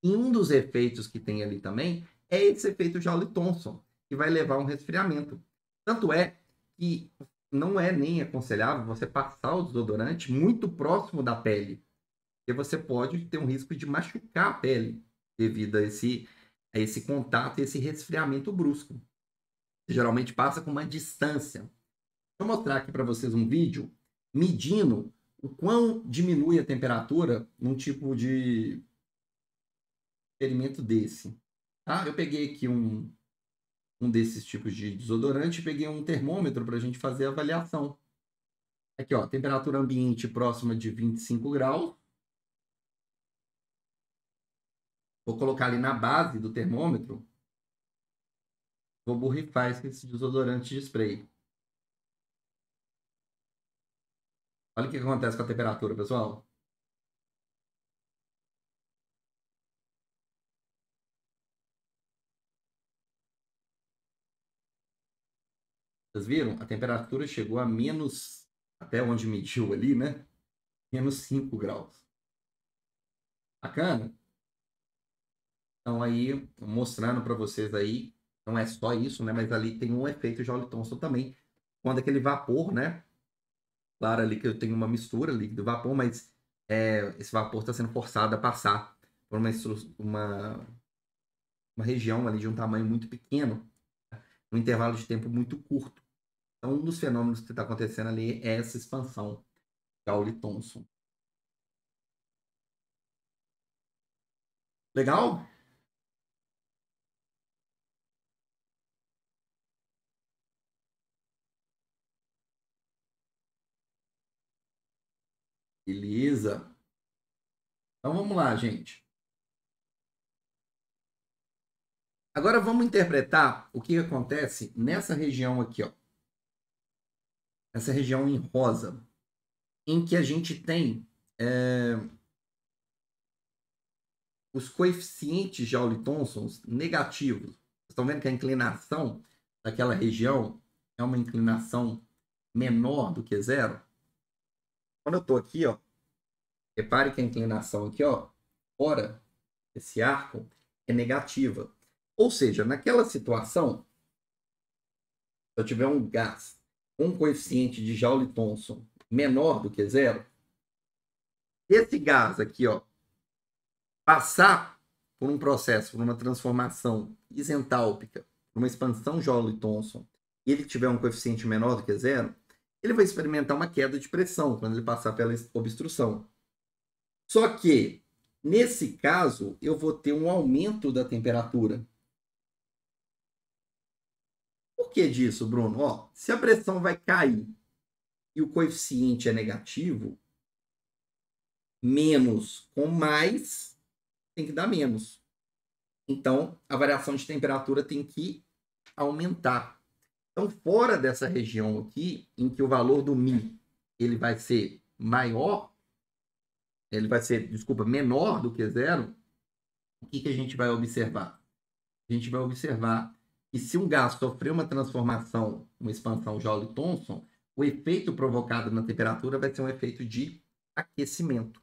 E um dos efeitos que tem ali também é esse efeito Joule-Thomson, que vai levar a um resfriamento. Tanto é que não é nem aconselhável você passar o desodorante muito próximo da pele, porque você pode ter um risco de machucar a pele devido a esse contato e esse resfriamento brusco. Você geralmente passa com uma distância. Deixa eu mostrar aqui para vocês um vídeo medindo o quão diminui a temperatura num tipo de experimento desse. Tá? Eu peguei aqui um desses tipos de desodorante e peguei um termômetro para a gente fazer a avaliação. Aqui, ó, temperatura ambiente próxima de 25 graus. Vou colocar ali na base do termômetro. Vou borrifar esse desodorante de spray. Olha o que acontece com a temperatura, pessoal. Vocês viram? A temperatura chegou a menos, até onde mediu ali, né? Menos 5 graus. Bacana? Então aí, mostrando para vocês aí, não é só isso, né? Mas ali tem um efeito Joule-Thomson também. Quando aquele vapor, né? Claro ali que eu tenho uma mistura líquido vapor, mas esse vapor está sendo forçado a passar por uma região ali de um tamanho muito pequeno, um intervalo de tempo muito curto. Então, um dos fenômenos que está acontecendo ali é essa expansão Joule-Thomson. Legal? Beleza. Então, vamos lá, gente. Agora, vamos interpretar o que acontece nessa região aqui, ó. Essa região em rosa, em que a gente tem os coeficientes Joule-Thomson negativos. Vocês estão vendo que a inclinação daquela região é uma inclinação menor do que zero? Quando eu estou aqui, ó, repare que a inclinação aqui, ó, fora desse arco, é negativa. Ou seja, naquela situação, se eu tiver um gás com um coeficiente de Joule-Thomson menor do que zero, esse gás aqui, ó, passar por um processo, por uma transformação isentálpica, por uma expansão Joule-Thomson, e ele tiver um coeficiente menor do que zero, ele vai experimentar uma queda de pressão quando ele passar pela obstrução. Só que, nesse caso, eu vou ter um aumento da temperatura. Por que disso, Bruno? Ó, se a pressão vai cair e o coeficiente é negativo, menos com mais tem que dar menos. Então, a variação de temperatura tem que aumentar. Então, fora dessa região aqui, em que o valor do μ ele vai ser maior, ele vai ser, desculpa, menor do que zero, o que a gente vai observar? A gente vai observar que se um gás sofrer uma transformação, uma expansão Joule-Thomson, o efeito provocado na temperatura vai ser um efeito de aquecimento.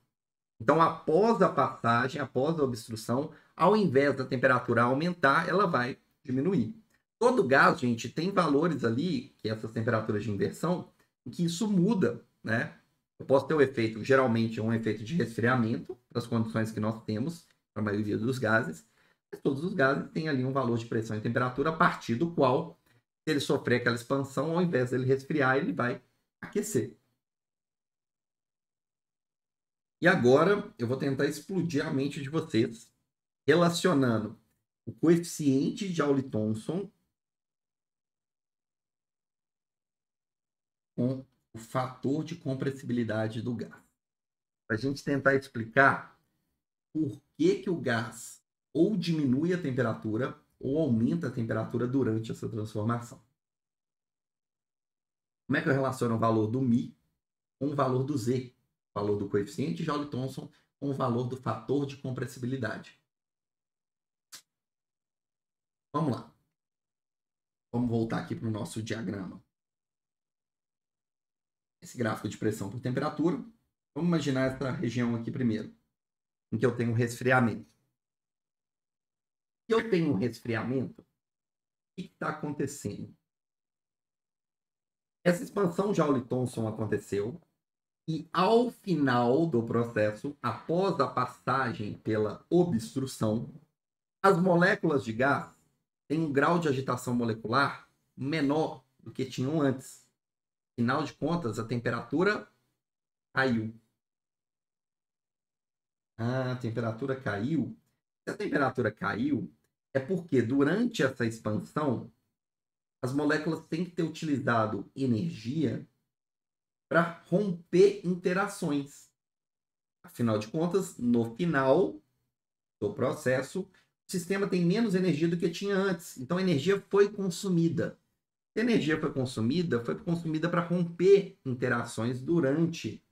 Então, após a passagem, após a obstrução, ao invés da temperatura aumentar, ela vai diminuir. Todo gás, gente, tem valores ali, que é essas temperaturas de inversão, em que isso muda, né? Eu posso ter um efeito, geralmente um efeito de resfriamento, para as condições que nós temos, para a maioria dos gases, mas todos os gases têm ali um valor de pressão e temperatura a partir do qual, se ele sofrer aquela expansão, ao invés dele resfriar, ele vai aquecer. E agora eu vou tentar explodir a mente de vocês, relacionando o coeficiente de Joule-Thomson com o fator de compressibilidade do gás. Para a gente tentar explicar por que o gás ou diminui a temperatura ou aumenta a temperatura durante essa transformação. Como é que eu relaciono o valor do μ com o valor do Z, o valor do coeficiente de Joule-Thomson com o valor do fator de compressibilidade? Vamos lá. Vamos voltar aqui para o nosso diagrama. Esse gráfico de pressão por temperatura. Vamos imaginar essa região aqui primeiro, em que eu tenho resfriamento. Se eu tenho resfriamento, o que está acontecendo? Essa expansão Joule-Thomson aconteceu e, ao final do processo, após a passagem pela obstrução, as moléculas de gás têm um grau de agitação molecular menor do que tinham antes. Afinal de contas, a temperatura caiu. A temperatura caiu. Se a temperatura caiu, é porque durante essa expansão, as moléculas têm que ter utilizado energia para romper interações. Afinal de contas, no final do processo, o sistema tem menos energia do que tinha antes. Então, a energia foi consumida. Se a energia foi consumida para romper interações durante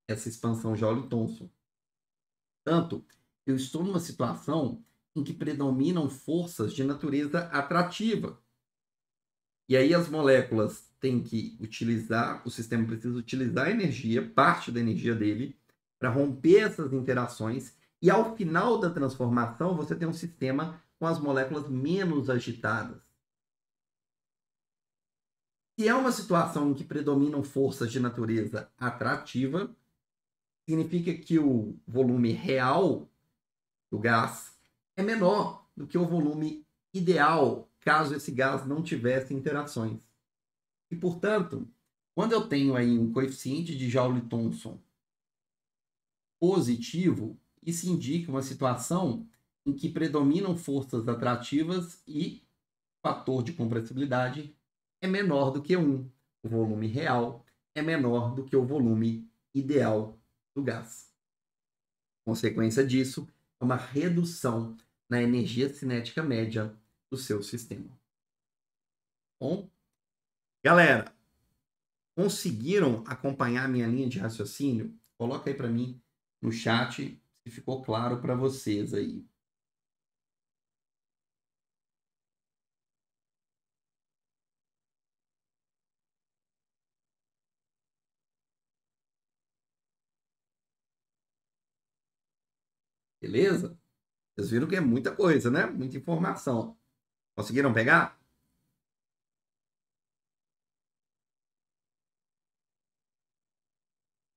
essa expansão Joule-Thomson. Portanto, eu estou numa situação em que predominam forças de natureza atrativa. E aí as moléculas têm que utilizar, o sistema precisa utilizar a energia, parte da energia dele, para romper essas interações. E ao final da transformação, você tem um sistema com as moléculas menos agitadas. Se é uma situação em que predominam forças de natureza atrativa, significa que o volume real do gás é menor do que o volume ideal, caso esse gás não tivesse interações. E, portanto, quando eu tenho aí um coeficiente de Joule-Thomson positivo, isso indica uma situação em que predominam forças atrativas e o fator de compressibilidade é menor do que 1. O volume real é menor do que o volume ideal do gás. Consequência disso é uma redução na energia cinética média do seu sistema. Bom, galera, conseguiram acompanhar a minha linha de raciocínio? Coloca aí para mim no chat se ficou claro para vocês aí. Beleza? Vocês viram que é muita coisa, né? Muita informação. Conseguiram pegar?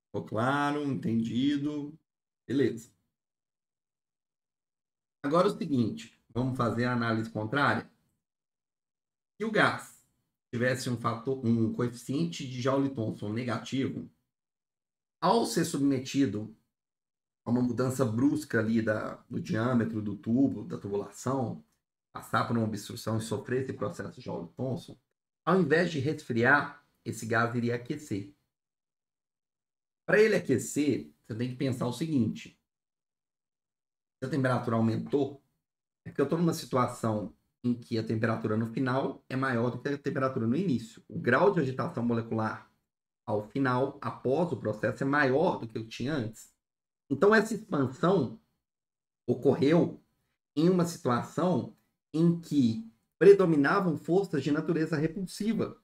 Ficou claro? Entendido? Beleza. Agora é o seguinte, vamos fazer a análise contrária. Se o gás tivesse um coeficiente de Joule-Thomson negativo, ao ser submetido a uma mudança brusca ali do diâmetro do tubo, da tubulação, passar por uma obstrução e sofrer esse processo de Joule-Thomson, ao invés de resfriar, esse gás iria aquecer. Para ele aquecer, você tem que pensar o seguinte: se a temperatura aumentou, é porque eu estou numa situação em que a temperatura no final é maior do que a temperatura no início. O grau de agitação molecular ao final, após o processo, é maior do que eu tinha antes. Então, essa expansão ocorreu em uma situação em que predominavam forças de natureza repulsiva,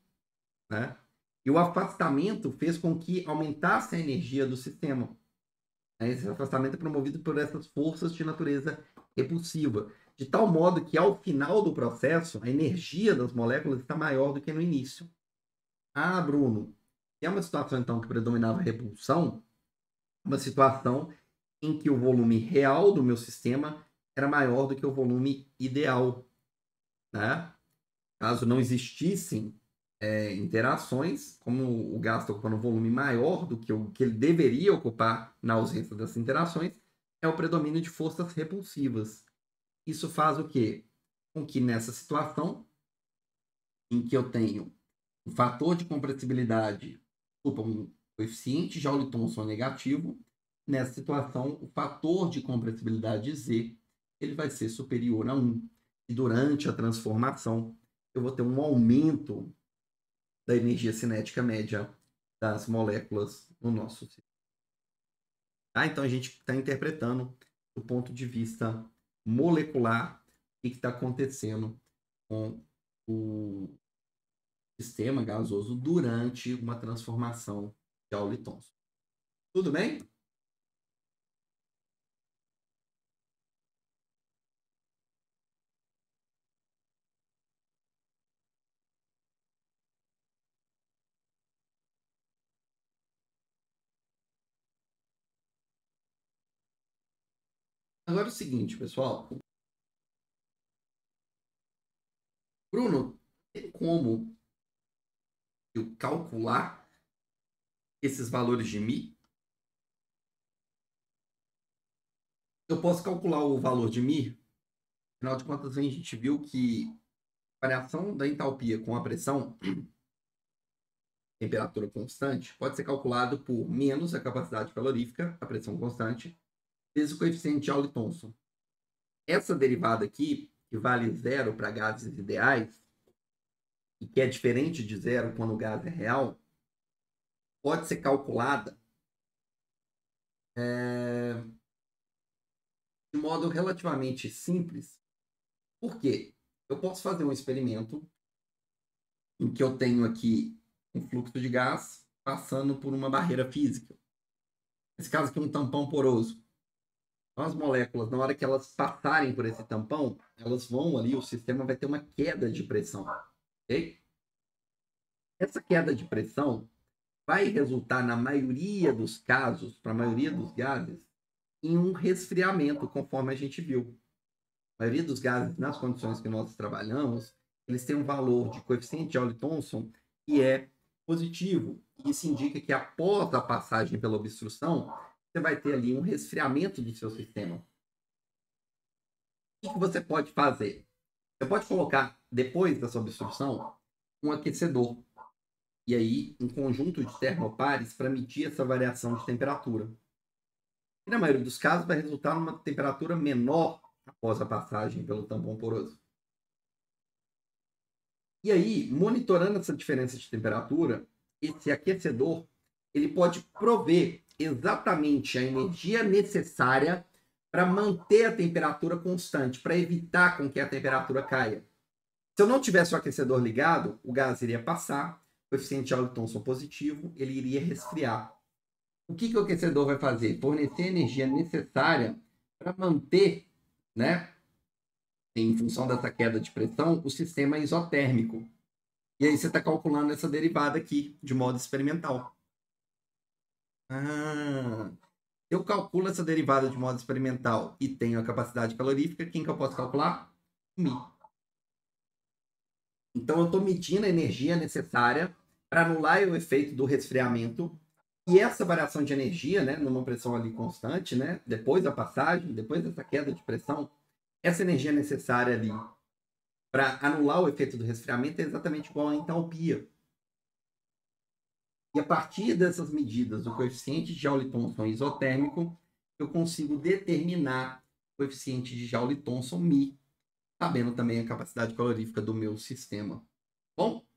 né? E o afastamento fez com que aumentasse a energia do sistema. Esse afastamento é promovido por essas forças de natureza repulsiva, de tal modo que, ao final do processo, a energia das moléculas está maior do que no início. Ah, Bruno, é uma situação, então, que predominava a repulsão, uma situação em que o volume real do meu sistema era maior do que o volume ideal, né? Caso não existissem interações, como o gás está ocupando um volume maior do que o que ele deveria ocupar na ausência dessas interações, é o predomínio de forças repulsivas. Isso faz o quê? Com que nessa situação em que eu tenho um fator de compressibilidade, um coeficiente Joule-Thomson negativo. Nessa situação, o fator de compressibilidade Z ele vai ser superior a 1. E durante a transformação, eu vou ter um aumento da energia cinética média das moléculas no nosso sistema. Tá? Então, a gente está interpretando do ponto de vista molecular o que está acontecendo com o sistema gasoso durante uma transformação de Joule-Thomson. Tudo bem? Agora é o seguinte, pessoal. Bruno, tem como eu calcular esses valores de μ? Eu posso calcular o valor de μ? Afinal de contas, a gente viu que a variação da entalpia com a pressão, temperatura constante, pode ser calculado por menos a capacidade calorífica, a pressão constante, vezes o coeficiente Joule-Thomson. Essa derivada aqui, que vale zero para gases ideais, e que é diferente de zero quando o gás é real, pode ser calculada de modo relativamente simples. Por quê? Eu posso fazer um experimento em que eu tenho aqui um fluxo de gás passando por uma barreira física. Nesse caso aqui, um tampão poroso. Então, as moléculas, na hora que elas passarem por esse tampão, elas vão ali, o sistema vai ter uma queda de pressão. Ok? Essa queda de pressão vai resultar, na maioria dos casos, para a maioria dos gases, em um resfriamento, conforme a gente viu. A maioria dos gases, nas condições que nós trabalhamos, eles têm um valor de coeficiente Joule-Thomson que é positivo. Isso indica que após a passagem pela obstrução, você vai ter ali um resfriamento do seu sistema. O que você pode fazer? Você pode colocar, depois dessa obstrução, um aquecedor. E aí, um conjunto de termopares para medir essa variação de temperatura. E na maioria dos casos, vai resultar numa temperatura menor após a passagem pelo tampão poroso. E aí, monitorando essa diferença de temperatura, esse aquecedor ele pode prover exatamente a energia necessária para manter a temperatura constante, para evitar com que a temperatura caia. Se eu não tivesse o aquecedor ligado, o gás iria passar, o coeficiente Joule-Thomson positivo, ele iria resfriar. O que o aquecedor vai fazer? Fornecer a energia necessária para manter, né, em função dessa queda de pressão, o sistema isotérmico. E aí você está calculando essa derivada aqui de modo experimental. Eu calculo essa derivada de modo experimental e tenho a capacidade calorífica, quem que eu posso calcular? μ. Então eu estou medindo a energia necessária para anular o efeito do resfriamento. E essa variação de energia, né, numa pressão ali constante, né, depois da passagem, depois dessa queda de pressão, essa energia necessária ali para anular o efeito do resfriamento é exatamente igual à entalpia. E a partir dessas medidas do coeficiente de Joule-Thomson isotérmico, eu consigo determinar o coeficiente de Joule-Thomson μ, sabendo também a capacidade calorífica do meu sistema. Bom,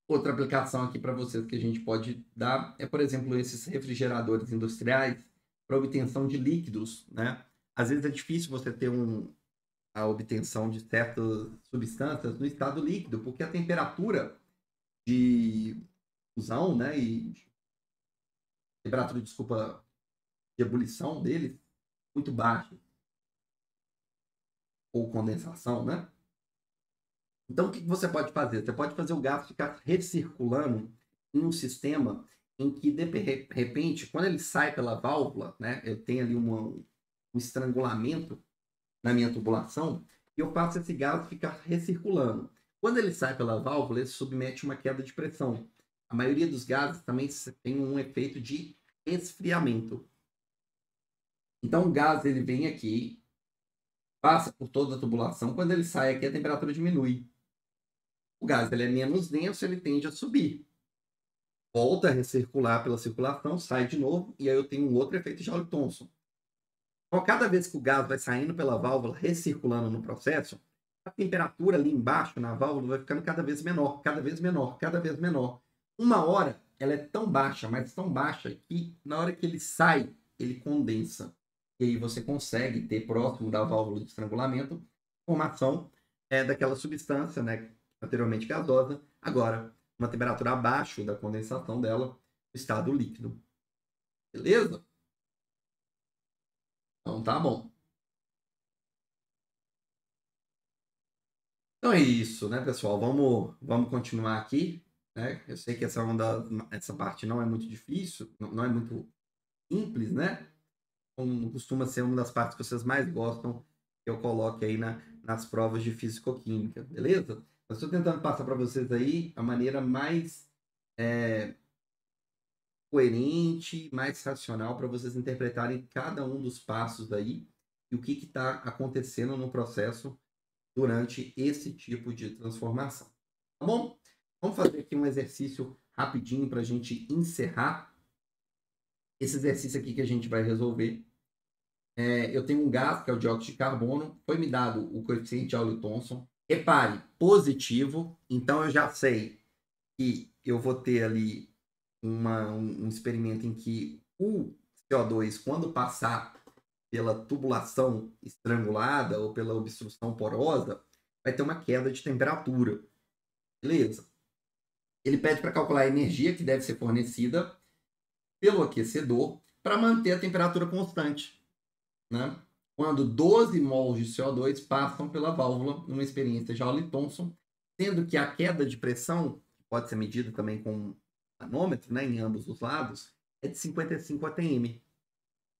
outra aplicação aqui para vocês que a gente pode dar é, por exemplo, esses refrigeradores industriais para obtenção de líquidos, né? Às vezes é difícil você ter a obtenção de certas substâncias no estado líquido, porque a temperatura de fusão, né, e temperatura, desculpa, de ebulição deles muito baixa, ou condensação, né? Então, o que você pode fazer? Você pode fazer o gás ficar recirculando em um sistema em que, de repente, quando ele sai pela válvula, né, eu tenho ali um estrangulamento na minha tubulação, e eu faço esse gás ficar recirculando. Quando ele sai pela válvula, ele submete uma queda de pressão. A maioria dos gases também tem um efeito de esfriamento. Então, o gás ele vem aqui, passa por toda a tubulação. Quando ele sai aqui, a temperatura diminui. O gás ele é menos denso, ele tende a subir. Volta a recircular pela circulação, sai de novo, e aí eu tenho um outro efeito de Joule-Thomson. Então, cada vez que o gás vai saindo pela válvula, recirculando no processo, a temperatura ali embaixo na válvula vai ficando cada vez menor, cada vez menor, cada vez menor. Uma hora, ela é tão baixa, mas tão baixa, que na hora que ele sai, ele condensa. E aí você consegue ter próximo da válvula de estrangulamento formação daquela substância, né, anteriormente gasosa, agora uma temperatura abaixo da condensação dela, estado líquido. Beleza? Então tá bom. Então é isso, né, pessoal? Vamos continuar aqui, né? Eu sei que essa parte não é muito difícil, não é muito simples, né? Não costuma ser uma das partes que vocês mais gostam que eu coloque aí nas provas de físico-química, beleza? Eu estou tentando passar para vocês aí a maneira mais coerente, mais racional para vocês interpretarem cada um dos passos aí e o que está acontecendo no processo durante esse tipo de transformação. Tá bom? Vamos fazer aqui um exercício rapidinho para a gente encerrar. Esse exercício aqui que a gente vai resolver. Eu tenho um gás, que é o dióxido de carbono. Foi me dado o coeficiente de Joule-Thomson. Repare, positivo. Então, eu já sei que eu vou ter ali um experimento em que o CO2, quando passar pela tubulação estrangulada ou pela obstrução porosa, vai ter uma queda de temperatura. Beleza? Ele pede para calcular a energia que deve ser fornecida pelo aquecedor para manter a temperatura constante, né? Quando 12 mols de CO2 passam pela válvula numa experiência de Joule-Thomson, sendo que a queda de pressão, que pode ser medida também com um manômetro, né, em ambos os lados, é de 55 atm.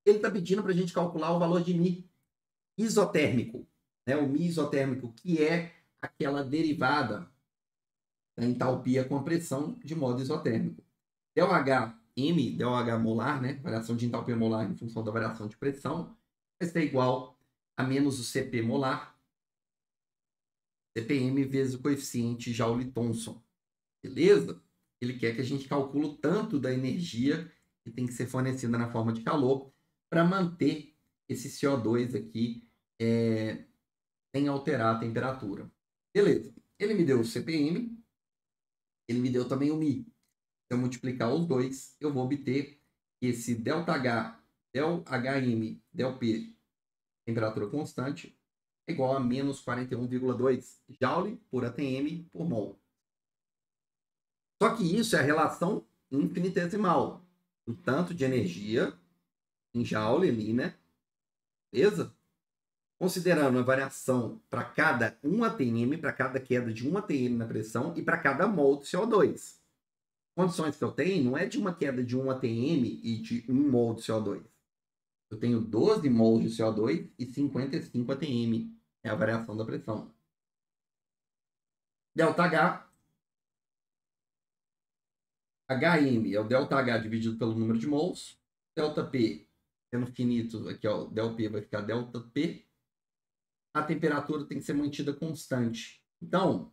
Ele está pedindo para a gente calcular o valor de Mi isotérmico, né? O Mi isotérmico, que é aquela derivada da entalpia com a pressão de modo isotérmico. ΔHm, ΔH molar, né? Variação de entalpia molar em função da variação de pressão, vai ser igual a menos o Cp molar, CPm vezes o coeficiente Joule-Thomson. Beleza? Ele quer que a gente calcule o tanto da energia que tem que ser fornecida na forma de calor para manter esse CO2 aqui sem alterar a temperatura. Beleza. Ele me deu o CPm, ele me deu também o Mi. Se eu multiplicar os dois, eu vou obter esse ΔH, ΔHm, ΔP, temperatura constante, é igual a menos 41,2 Joule por atm por mol. Só que isso é a relação infinitesimal. O tanto de energia em Joule ali, né? Beleza? Considerando a variação para cada 1 atm, para cada queda de 1 atm na pressão e para cada mol de CO2. Condições que eu tenho não é de uma queda de 1 atm e de 1 mol de CO2. Eu tenho 12 mols de CO2 e 55 atm. É a variação da pressão. ΔH, HM é o ΔH dividido pelo número de mols. ΔP, sendo finito, aqui ó, ΔP vai ficar ΔP. A temperatura tem que ser mantida constante. Então,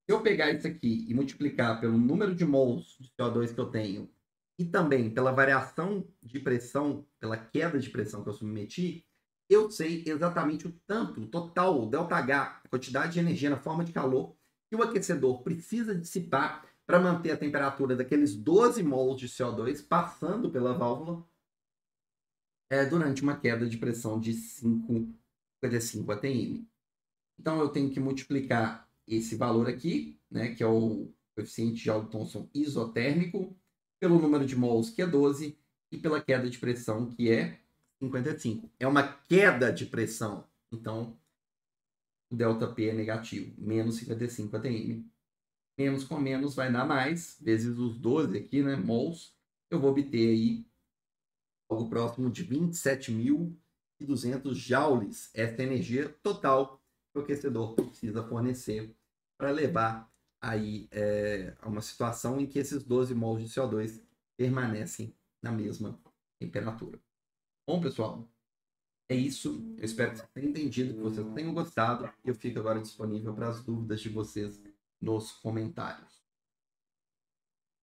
se eu pegar isso aqui e multiplicar pelo número de mols de CO2 que eu tenho e também pela variação de pressão, pela queda de pressão que eu submeti, eu sei exatamente o tanto, o total, o ΔH, a quantidade de energia na forma de calor que o aquecedor precisa dissipar para manter a temperatura daqueles 12 mols de CO2 passando pela válvula durante uma queda de pressão de 55 atm. Então, eu tenho que multiplicar esse valor aqui, né, que é o coeficiente de Joule-Thomson isotérmico, pelo número de mols, que é 12, e pela queda de pressão, que é 55. É uma queda de pressão. Então, o ΔP é negativo, menos 55 atm. Menos com menos vai dar mais, vezes os 12 aqui, né, mols. Eu vou obter aí algo próximo de 27.200 joules. Essa é a energia total que o aquecedor precisa fornecer para levar aí a uma situação em que esses 12 mols de CO2 permanecem na mesma temperatura. Bom, pessoal, é isso. Eu espero que vocês tenham entendido, que vocês tenham gostado. Eu fico agora disponível para as dúvidas de vocês nos comentários.